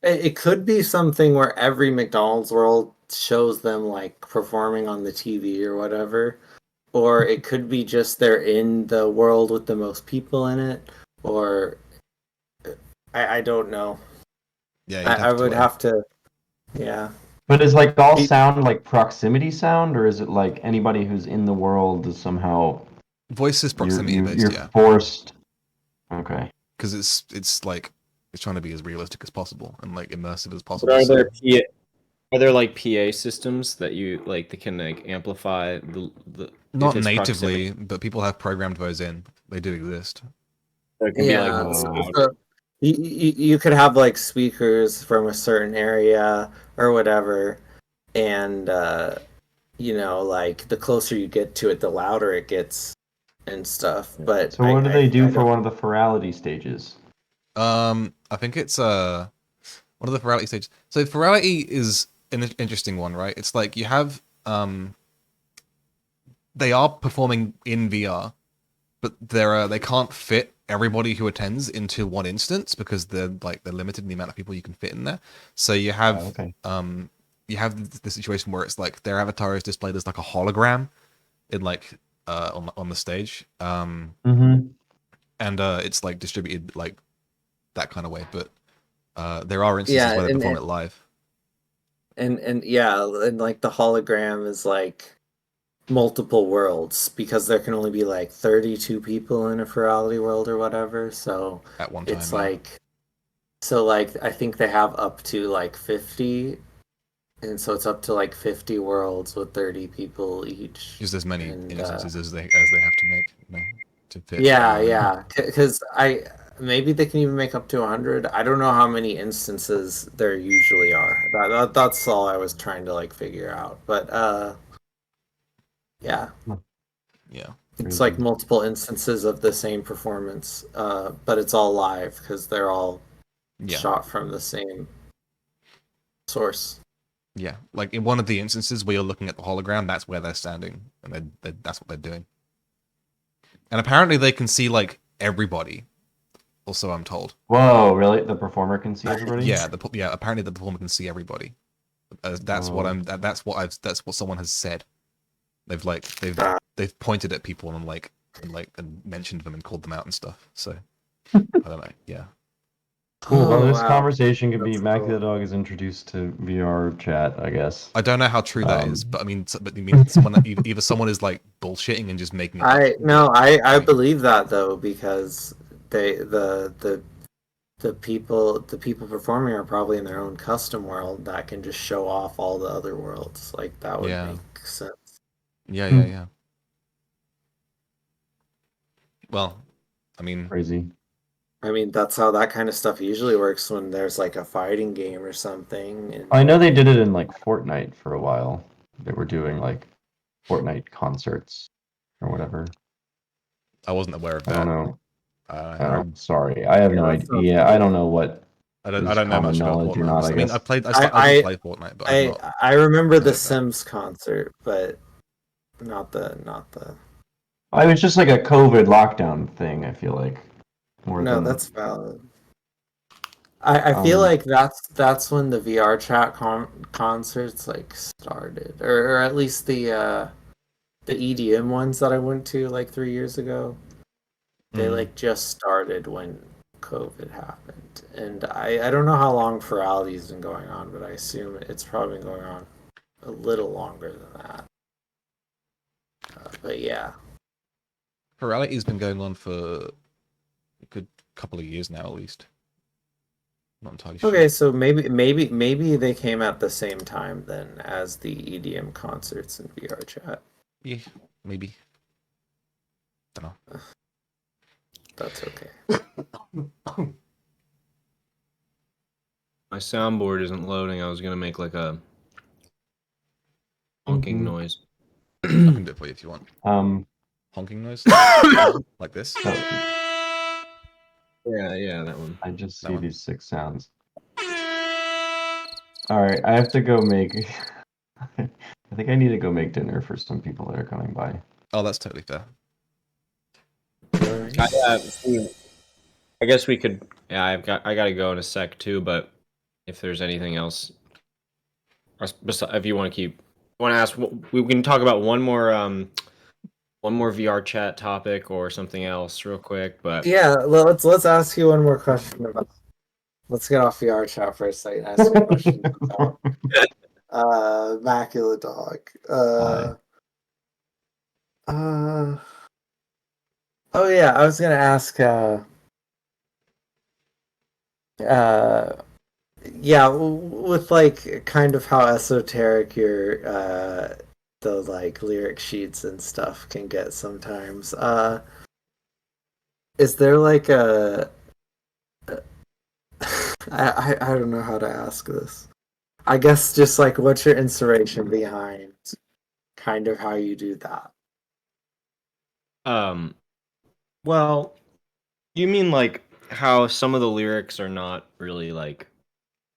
It could be something where every McDonald's world shows them like performing on the TV or whatever, or it could be just they're in the world with the most people in it, or I don't know. Yeah, you'd I have to would have to, yeah. But is like all It- sound like proximity sound, or is it like anybody who's in the world is somehow voice is proximity based, you're yeah. forced? Okay. Because it's like it's trying to be as realistic as possible and like immersive as But possible. are So there like PA systems that you like that can like amplify the not if it's natively, proximity? but people have programmed those in. They do exist. So it can be like Yeah, loud. so you could have like speakers from a certain area or whatever, and you know, like the closer you get to it, the louder it gets and stuff. But So what do they do I for don't. one of the virality stages? I think it's one of the virality stages. So virality is an interesting one, right? It's like you have they are performing in VR, but they can't fit everybody who attends into one instance because they're limited in the amount of people you can fit in there. So you have okay. you have the situation where it's like their avatar is displayed as like a hologram in like on the stage. Mm-hmm. And it's like distributed like that kind of way, but there are instances Yeah, where they perform it live. and yeah, and like the hologram is like multiple worlds because there can only be like 32 people in a virality world or whatever. So At one time, it's yeah. like so like I think they have up to like 50, and so it's up to like 50 worlds with 30 people each. Just as many And instances as they have to make, to fit. yeah, because I maybe they can even make up to 100. I don't know how many instances there usually are. That's all I was trying to like figure out. But yeah, Yeah. it's like multiple instances of the same performance, but it's all live because they're all Yeah. shot from the same source. Yeah. Like in one of the instances where you're looking at the hologram, that's where they're standing, and that's what they're doing. And apparently they can see like everybody. Also, I'm told. Whoa, really? The performer can see everybody? Yeah. Apparently the performer can see everybody. That's what someone has said. They've pointed at people and mentioned them and called them out and stuff. So I don't know. Yeah. Cool. Well, Oh, this wow. conversation could be That's Macula cool. Dog is introduced to VR chat, I guess. I don't know how true that is, but I mean, either someone is like bullshitting and just making it up. I believe that though because the people performing are probably in their own custom world that can just show off all the other worlds. Like that would Yeah. make sense. Yeah. Well, I mean, Crazy. I mean, that's how that kind of stuff usually works when there's like a fighting game or something. And I know they did it in like Fortnite for a while. They were doing like Fortnite concerts or whatever. I wasn't aware of I that. don't know. I'm sorry. I have no that's not idea. I don't know what I don't is know common much about knowledge or Fortnite. not, I I mean, guess. I did play Fortnite, but I've not. I remember heard the of that. Sims concert, but not the I was just like a COVID lockdown thing, I feel like. More No, than that's valid. I feel like that's when the VR chat concerts like started, or at least the EDM ones that I went to like 3 years ago. They like just started when COVID happened, and I don't know how long Ferality's been going on, but I assume it's probably been going on a little longer than that. But yeah, Plurality's been going on for a good couple of years now, at least. Not entirely sure. okay, so maybe they came at the same time then as the EDM concerts and VR chat. Yeah, maybe. Don't know. That's okay. My soundboard isn't loading. I was gonna make like a honking noise. I can do it for you if you want. Honking noise? Like this? Yeah, that one. I just That see one. these 6 sounds. All right, I have to go make. I think I need to go make dinner for some people that are coming by. Oh, that's totally fair. I guess we could. Yeah, I gotta go in a sec too. But if there's anything else, if you want to ask, we can talk about one more VR chat topic or something else real quick. But Yeah, let's ask you one more question about. Let's get off VR chat for a second. Ask you a question about Macula Dog. Oh yeah, I was gonna ask. Yeah, with like kind of how esoteric your the like lyric sheets and stuff can get sometimes. Is there like a I don't know how to ask this. I guess just like what's your inspiration behind kind of how you do that? well, you mean like how some of the lyrics are not really like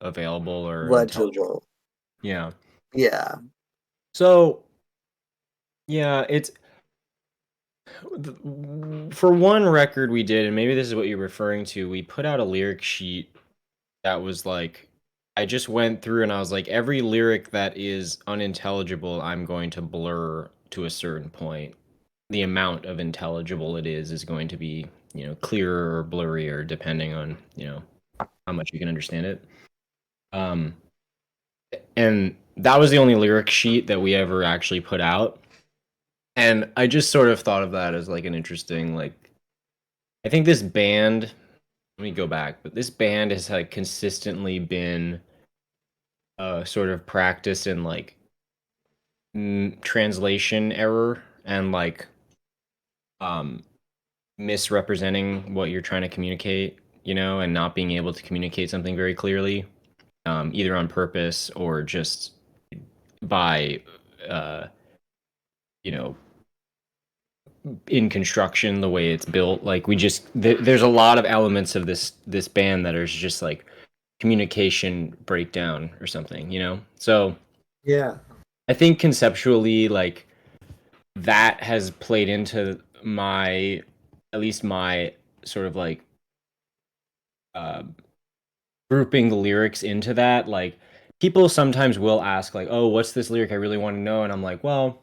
available or intelligible? Legible. Yeah. Yeah. So, yeah, it's for one record we did, and maybe this is what you're referring to. We put out a lyric sheet that was like, I just went through and I was like, every lyric that is unintelligible, I'm going to blur to a certain point. The amount of intelligible it is going to be, clearer or blurrier depending on, how much you can understand it. And that was the only lyric sheet that we ever actually put out. And I just sort of thought of that as like an interesting, like, I think this band, let me go back, but this band has like consistently been sort of practice in like translation error and like misrepresenting what you're trying to communicate, and not being able to communicate something very clearly, either on purpose or just by, you know, in construction, the way it's built. Like we just there's a lot of elements of this band that are just like communication breakdown or something. So Yeah. I think conceptually, like that has played into at least my sort of like grouping the lyrics into that. Like people sometimes will ask like, oh, what's this lyric? I really want to know. And I'm like, well,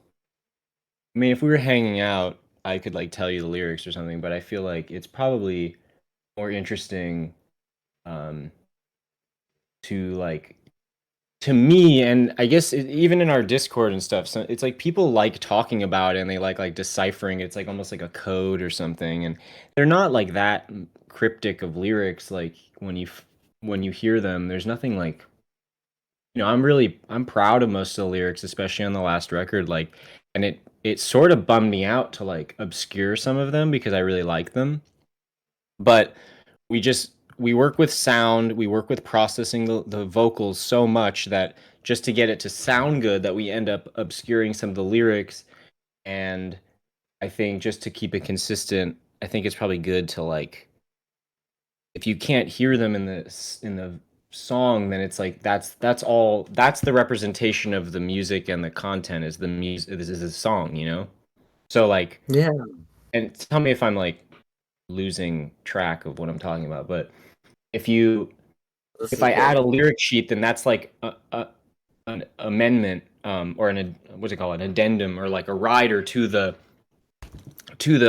I mean, if we were hanging out, I could like tell you the lyrics or something, but I feel like it's probably more interesting um to like to me, and I guess even in our Discord and stuff, so it's like people like talking about it and they like deciphering it. It's like almost like a code or something, and they're not like that cryptic of lyrics. Like when you hear them, there's nothing like, I'm proud of most of the lyrics, especially on the last record. Like, and it sort of bummed me out to like obscure some of them because I really like them, but we work with sound, we work with processing the vocals so much that just to get it to sound good, that we end up obscuring some of the lyrics. And I think just to keep it consistent, I think it's probably good to like, if you can't hear them in the song, then it's like that's the representation of the music, and the content is the music, this is a song. So like, Yeah. and tell me if I'm like losing track of what I'm talking about, but if you This if is I add good. a lyric sheet, then that's like an amendment, or what's it called, an addendum, or like a rider to the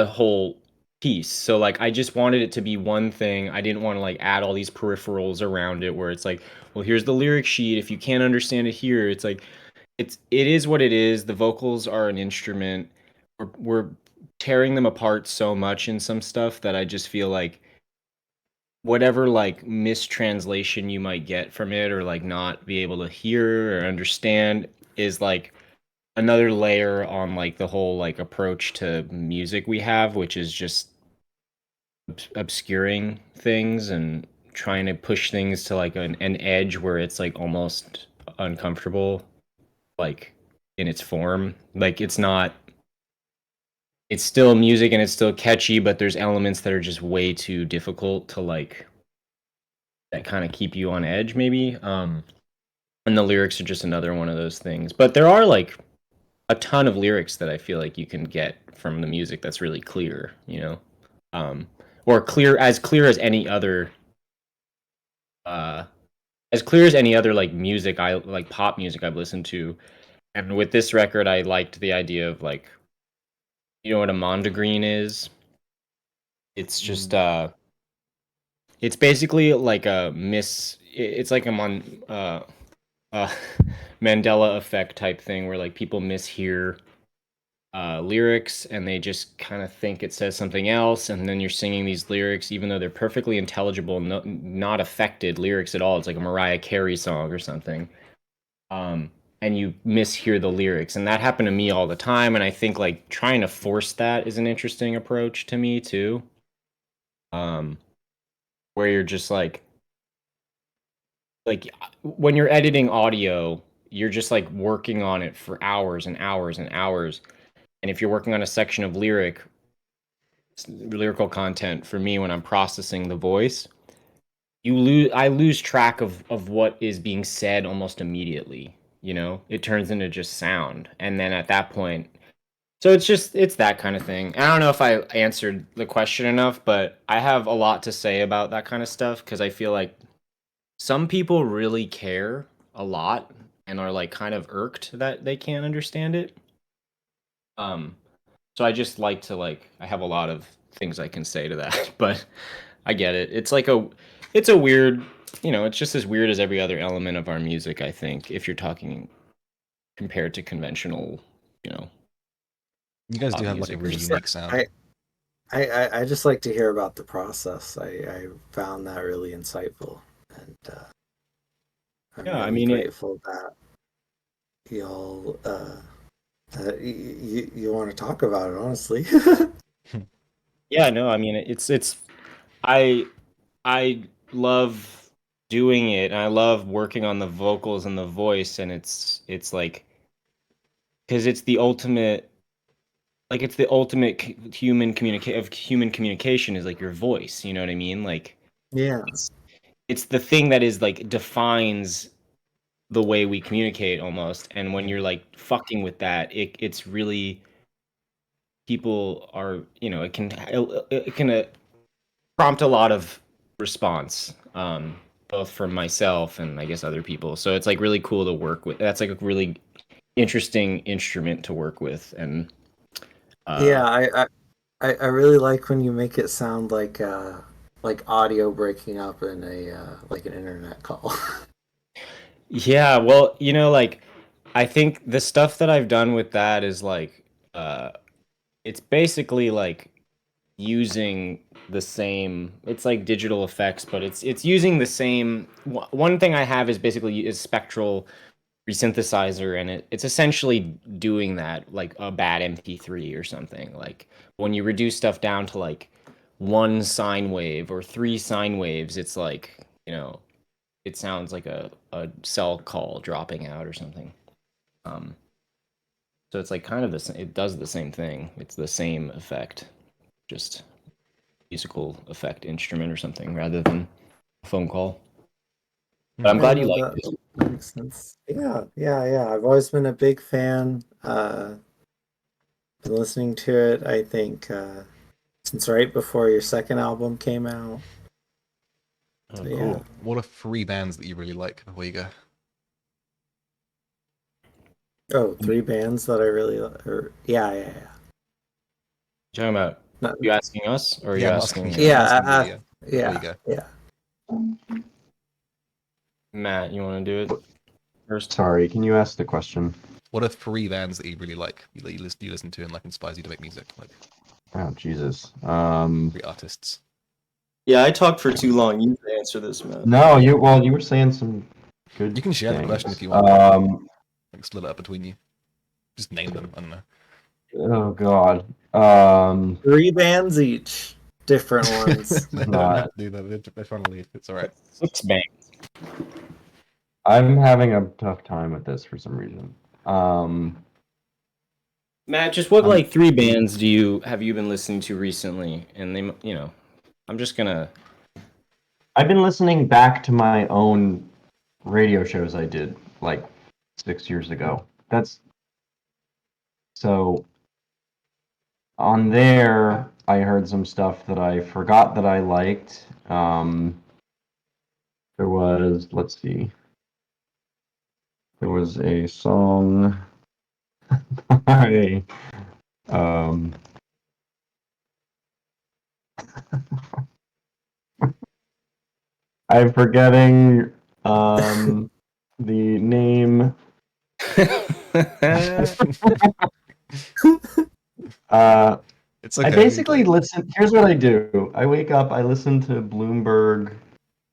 whole piece. So like I just wanted it to be one thing. I didn't want to like add all these peripherals around it where it's like, well, here's the lyric sheet. If you can't understand it here, it's like it is what it is. The vocals are an instrument. We're tearing them apart so much in some stuff that I just feel like whatever like mistranslation you might get from it or like not be able to hear or understand is like another layer on like the whole like approach to music we have, which is just obscuring things and trying to push things to like an edge where it's like almost uncomfortable, like in its form. Like it's still music and it's still catchy, but there's elements that are just way too difficult to like that kind of keep you on edge maybe. And the lyrics are just another one of those things. But there are like a ton of lyrics that I feel like you can get from the music that's really clear, you know, or clear as any other, uh, as clear as any other like music I like pop music I've listened to. And with this record, I liked the idea of like, you know what a mondegreen is? It's just it's basically like it's like a uh, Mandela effect type thing where like people mishear lyrics and they just kind of think it says something else, and then you're singing these lyrics even though they're perfectly intelligible, not affected lyrics at all. It's like a Mariah Carey song or something, and you mishear the lyrics, and that happened to me all the time. And I think like trying to force that is an interesting approach to me too, um, where you're just like when you're editing audio, you're just like working on it for hours and hours and hours. And if you're working on a section of lyrical content, for me when I'm processing the voice, I lose track of what is being said almost immediately. You know, it turns into just sound, and then at that point, so it's that kind of thing. I don't know if I answered the question enough, but I have a lot to say about that kind of stuff because I feel like some people really care a lot and are like kind of irked that they can't understand it. Um, so I just like to like I have a lot of things I can say to that, but I get it. It's a weird, you know, it's just as weird as every other element of our music, I think, if you're talking compared to conventional, you know, You guys do pop have like a music or really Just something. unique sound. I just like to hear about the process. I found that really insightful, and I'm Yeah, I really mean it. grateful that y'all you want to talk about it. Honestly, Yeah, no, I mean I I love doing it and I love working on the vocals and the voice, and it's like because it's the ultimate human communication is like your voice, you know what I mean? Like yeah, it's the thing that is like defines the way we communicate almost. And when you're like fucking with that, it's really people are, you know, it can prompt a lot of response, both from myself and I guess other people. So it's like really cool to work with. That's like a really interesting instrument to work with. And yeah. uh I really like when you make it sound like audio breaking up in a like an internet call. yeah, well, you know, like I think the stuff that I've done with that is like uh it's basically like using the same, it's like digital effects, but it's using the same one thing I have is basically is spectral resynthesizer, and it's essentially doing that like a bad MP3 or something. Like when you reduce stuff down to like one sine wave or three sine waves, it's like, you know, it sounds like a cell call dropping out or something. um so it's like kind of it does the same thing. It's the same effect, just musical effect instrument or something rather than a phone call. But I'm Hmm. Yeah, glad you no, like that it. makes sense. Yeah, yeah, yeah. I've always been a big fan. been listening to it, I think, since right before your second album came out. Oh, So, cool. yeah. What are 3 bands that you really like before you go? Oh, 3 bands that I really yeah. You talking about? Not, You asking us or are you Yeah, I'm asking? asking you. I'm asking you, yeah, before you yeah, go. yeah. Matt, you want to do it first? Sorry, can you ask the question? What are 3 bands that you really like? You listen to and like inspires you to make music? Like Oh Jesus. 3 artists. Yeah, I talked for too long. You can answer this, Matt. No, you were saying some good. You can share the things. question if you want. Like split it up between you. Just name them. I don't know. Oh God. 3 bands each, different ones. They don't Not- have to do that. They're trying to leave. It's all right. 6 bands. I'm having a tough time with this for some reason. Matt, just what I'm- like 3 bands have you been listening to recently? And they, I'm just gonna. I've been listening back to my own radio shows I did like 6 years ago. That's so on there I heard some stuff that I forgot that I liked. There was, let's see. There was a song by I'm forgetting the name. It's okay. I basically listen. Here's what I do. I wake up. I listen to Bloomberg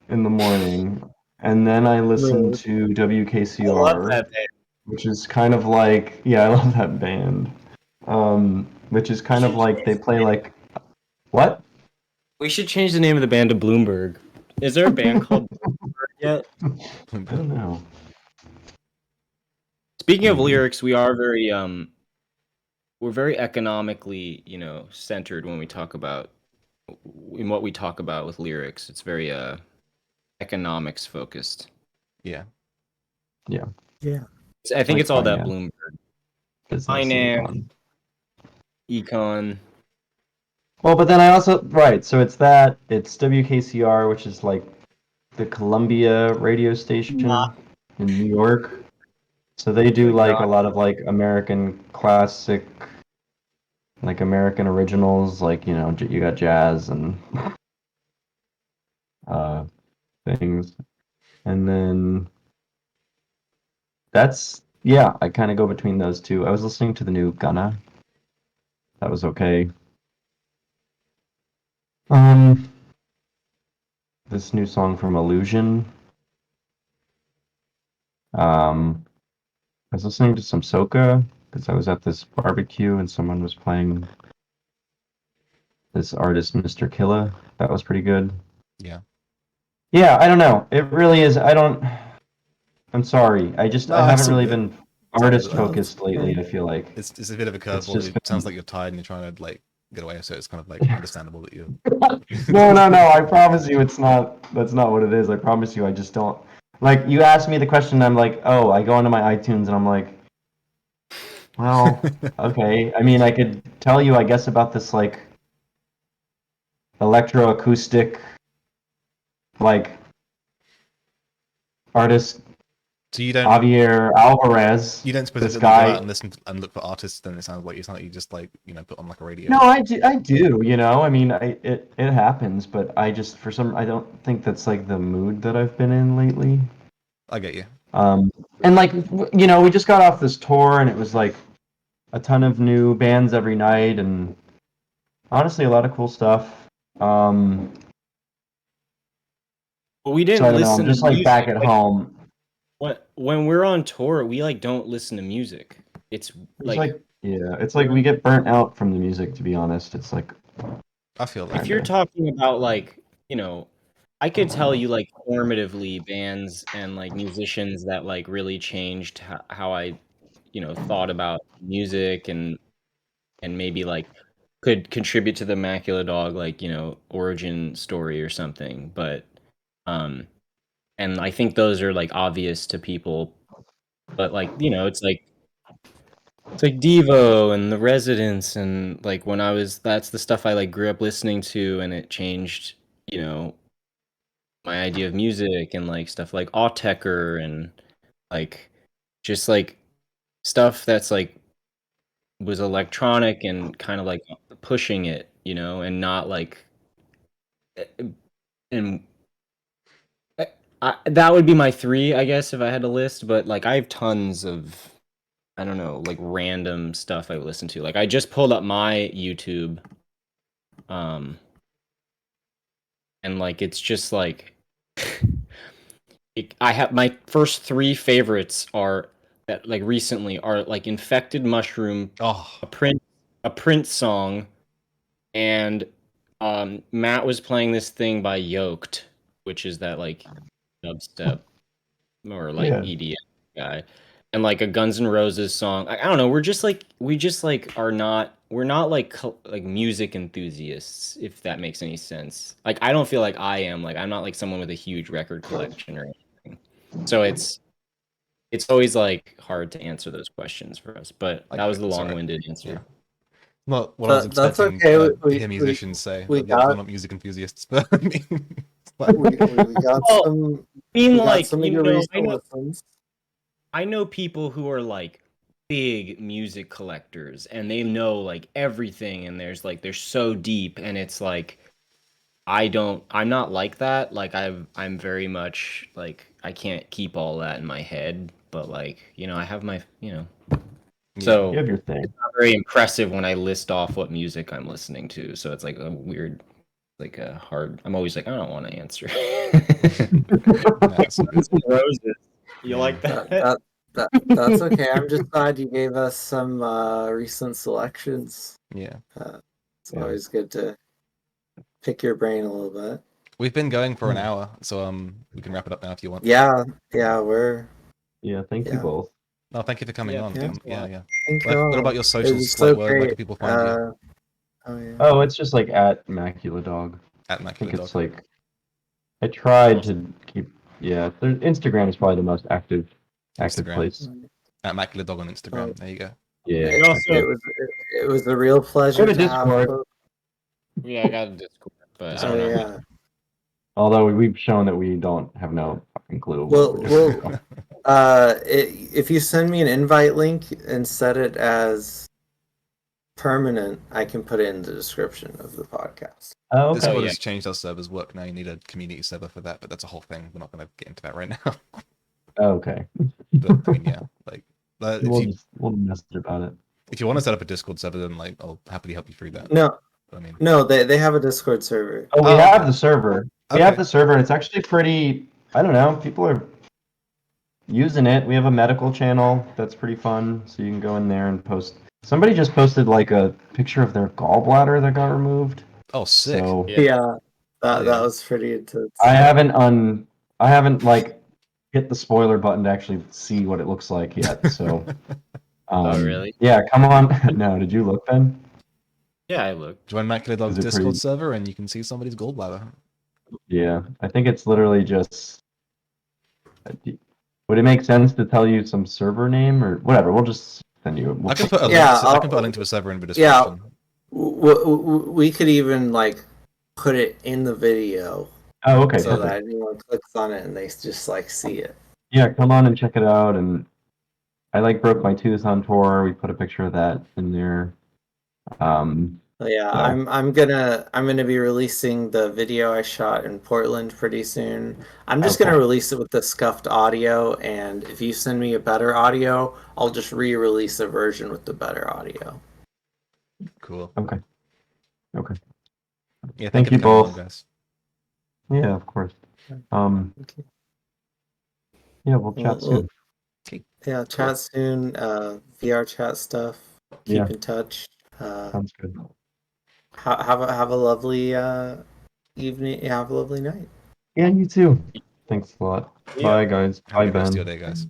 in the morning, and then I listen Rude. to I love WKCR, that band. which is kind of like, yeah, I love that band. Which is kind of like they play like what? We should change the name of the band to Bloomberg. Is there a band called Bloomberg yet? I don't know. Speaking of lyrics, we're very economically, centered when we talk about in what we talk about with lyrics. It's very economics focused. Yeah. Yeah. I think Like it's all that finance. Bloomberg. Business Finance. econ. Econ. Well, but then I also right. So it's that. It's WKCR, which is like the Columbia radio station in New York. So they do like a lot of like American classic, like American originals, like you got jazz and things, and then that's yeah. I kind of go between those two. I was listening to the new Gunna. That was okay. This new song from Illusion. I was listening to some soca because I was at this barbecue and someone was playing this artist, Mr. Killa. That was pretty good. Yeah. Yeah, I don't know. It really is. I'm sorry. I No, haven't it's all really good. been all artist good. focused lately, I feel like. It's a bit of a curveball. just It sounds like you're tired and you're trying to like get away, so it's kind of like understandable that you. No. I promise you that's not what it is. I promise you I just don't like you asked me the question, I'm like, oh, I go into my iTunes and I'm like, well, okay. I mean, I could tell you, I guess, about this like electroacoustic like artist So you don't Javier Alvarez. you don't This specifically guy. go out and listen and look for artists. Then it sounds like you just like put on like a radio. No, I do. I do. I mean, it happens, but I just I don't think that's like the mood that I've been in lately. I get you. And like we just got off this tour, and it was like a ton of new bands every night, and honestly, a lot of cool stuff. But we didn't So I don't know. listen I'm just to like music. back at home. When we're on tour, we like don't listen to music. It's like It's like we get burnt out from the music. To be honest, it's like I feel that. if you're talking about like, I could tell you like formatively bands and like musicians that like really changed how I, thought about music and maybe like could contribute to the Macula Dog like, origin story or something. But and I think those are like obvious to people, but like, it's like It's like Devo and The Residents, and like when I was, that's the stuff I like grew up listening to, and it changed, you know, my idea of music, and like stuff like Autechre and like just like stuff that's like was electronic and kind of like pushing it, you know, and not like and that would be my three, I guess, if I had a list. But like I have tons of, I don't know, like random stuff I listen to. Like I just pulled up my YouTube, and like it's just like I have my first three favorites are that like recently are like Infected Mushroom, Oh, a Prince song, and Matt was playing this thing by Yoked, which is that like dubstep or like Yeah. EDM guy, and like a Guns N' Roses song. I don't know. We just like are not. We're not like like music enthusiasts, if that makes any sense. Like I don't feel like I am. Like I'm not like someone with a huge record collection or anything. So it's always like hard to answer those questions for us. But I that get was it, the sorry. long-winded answer. Yeah. Not what I was That's expecting okay. to hear musicians say. we But yeah, we're got not music enthusiasts, but I mean, it's like- we got Well, some I mean, we got like, some of you your know, recent listens. I know people who are like big music collectors, and they know like everything, and they're so deep, and it's like I'm not like that. Like I'm very much like I can't keep all that in my head, but like, you know, I have my, you know. Yeah. So You have your thing. it's not very impressive when I list off what music I'm listening to. So it's like a weird, like a hard. I'm always like, I don't want to answer. That's good. Roses. You Yeah. like that? That's okay. I'm just glad you gave us some recent selections. Yeah. It's Yeah. always good to pick your brain a little bit. We've been going for an Hmm. hour, so we can wrap it up now if you want. Yeah, we're Yeah, thank you Yeah. both. No, thank you for coming Yeah, on. thanks a lot. Yeah. thank you What all. about your It socials? was Like, so where great. can people find you? Oh yeah. Oh, it's just like at Macula Dog. At I Macula think Dog. it's like I tried to keep. Yeah, Instagram is probably the most active Instagram. place. At Macula Dog on Instagram. Oh. There you go. Yeah. And also, It was a real pleasure Go to to have Discord. both. yeah, I got a Discord, but I Discord. don't know. Yeah. Although we've shown that we don't have no fucking clue Well, what we're doing. if you send me an invite link and set it as permanent, I can put it in the description of the podcast. Oh, okay. Discord Oh, yeah. has changed our servers work now. You need a community server for that, but that's a whole thing. We're not going to get into that right now. Okay. But I mean, yeah, like We'll mess about it. if you want to set up a Discord server, then like I'll happily help you through that. No, I mean, they have a Discord server. Oh, we Oh, have okay. the server. We Okay. have the server, and it's actually pretty. I don't know. People are using it. We have a medical channel that's pretty fun, so you can go in there and post. Somebody just posted like a picture of their gallbladder that got removed. Oh, sick. So Yeah. Yeah, that Yeah. was pretty intense. I haven't like hit the spoiler button to actually see what it looks like yet. So Oh, really? Yeah, come on. No, did you look, Ben? Yeah, I looked. Join Macula Dog's Is it Discord pretty- server, and you can see somebody's gallbladder. Yeah, I think it's literally just. Would it make sense to tell you some server name or whatever? We'll just send you. I can put a link. Yeah, I can put a link to a server in the Yeah. description. We could even like put it in the video Oh, okay, so perfect. that anyone clicks on it and they just like see it. Yeah, come on and check it out. And I like broke my tooth on tour. We put a picture of that in there. But yeah, So- I'm gonna be releasing the video I shot in Portland pretty soon. I'm just Okay. gonna release it with the scuffed audio, and if you send me a better audio, I'll just re-release a version with the better audio. Cool. Okay. Yeah, Thank you you for coming on, both. guys. Yeah, of course. Okay. Yeah, we'll chat soon. Yeah, chat soon. VR chat stuff. Keep Yeah. in touch. Sounds good. Have a lovely evening. Have a lovely night. Yeah, you too. Thanks a lot. Yeah. Bye, guys. Have a Bye, good rest of Ben. your day, guys.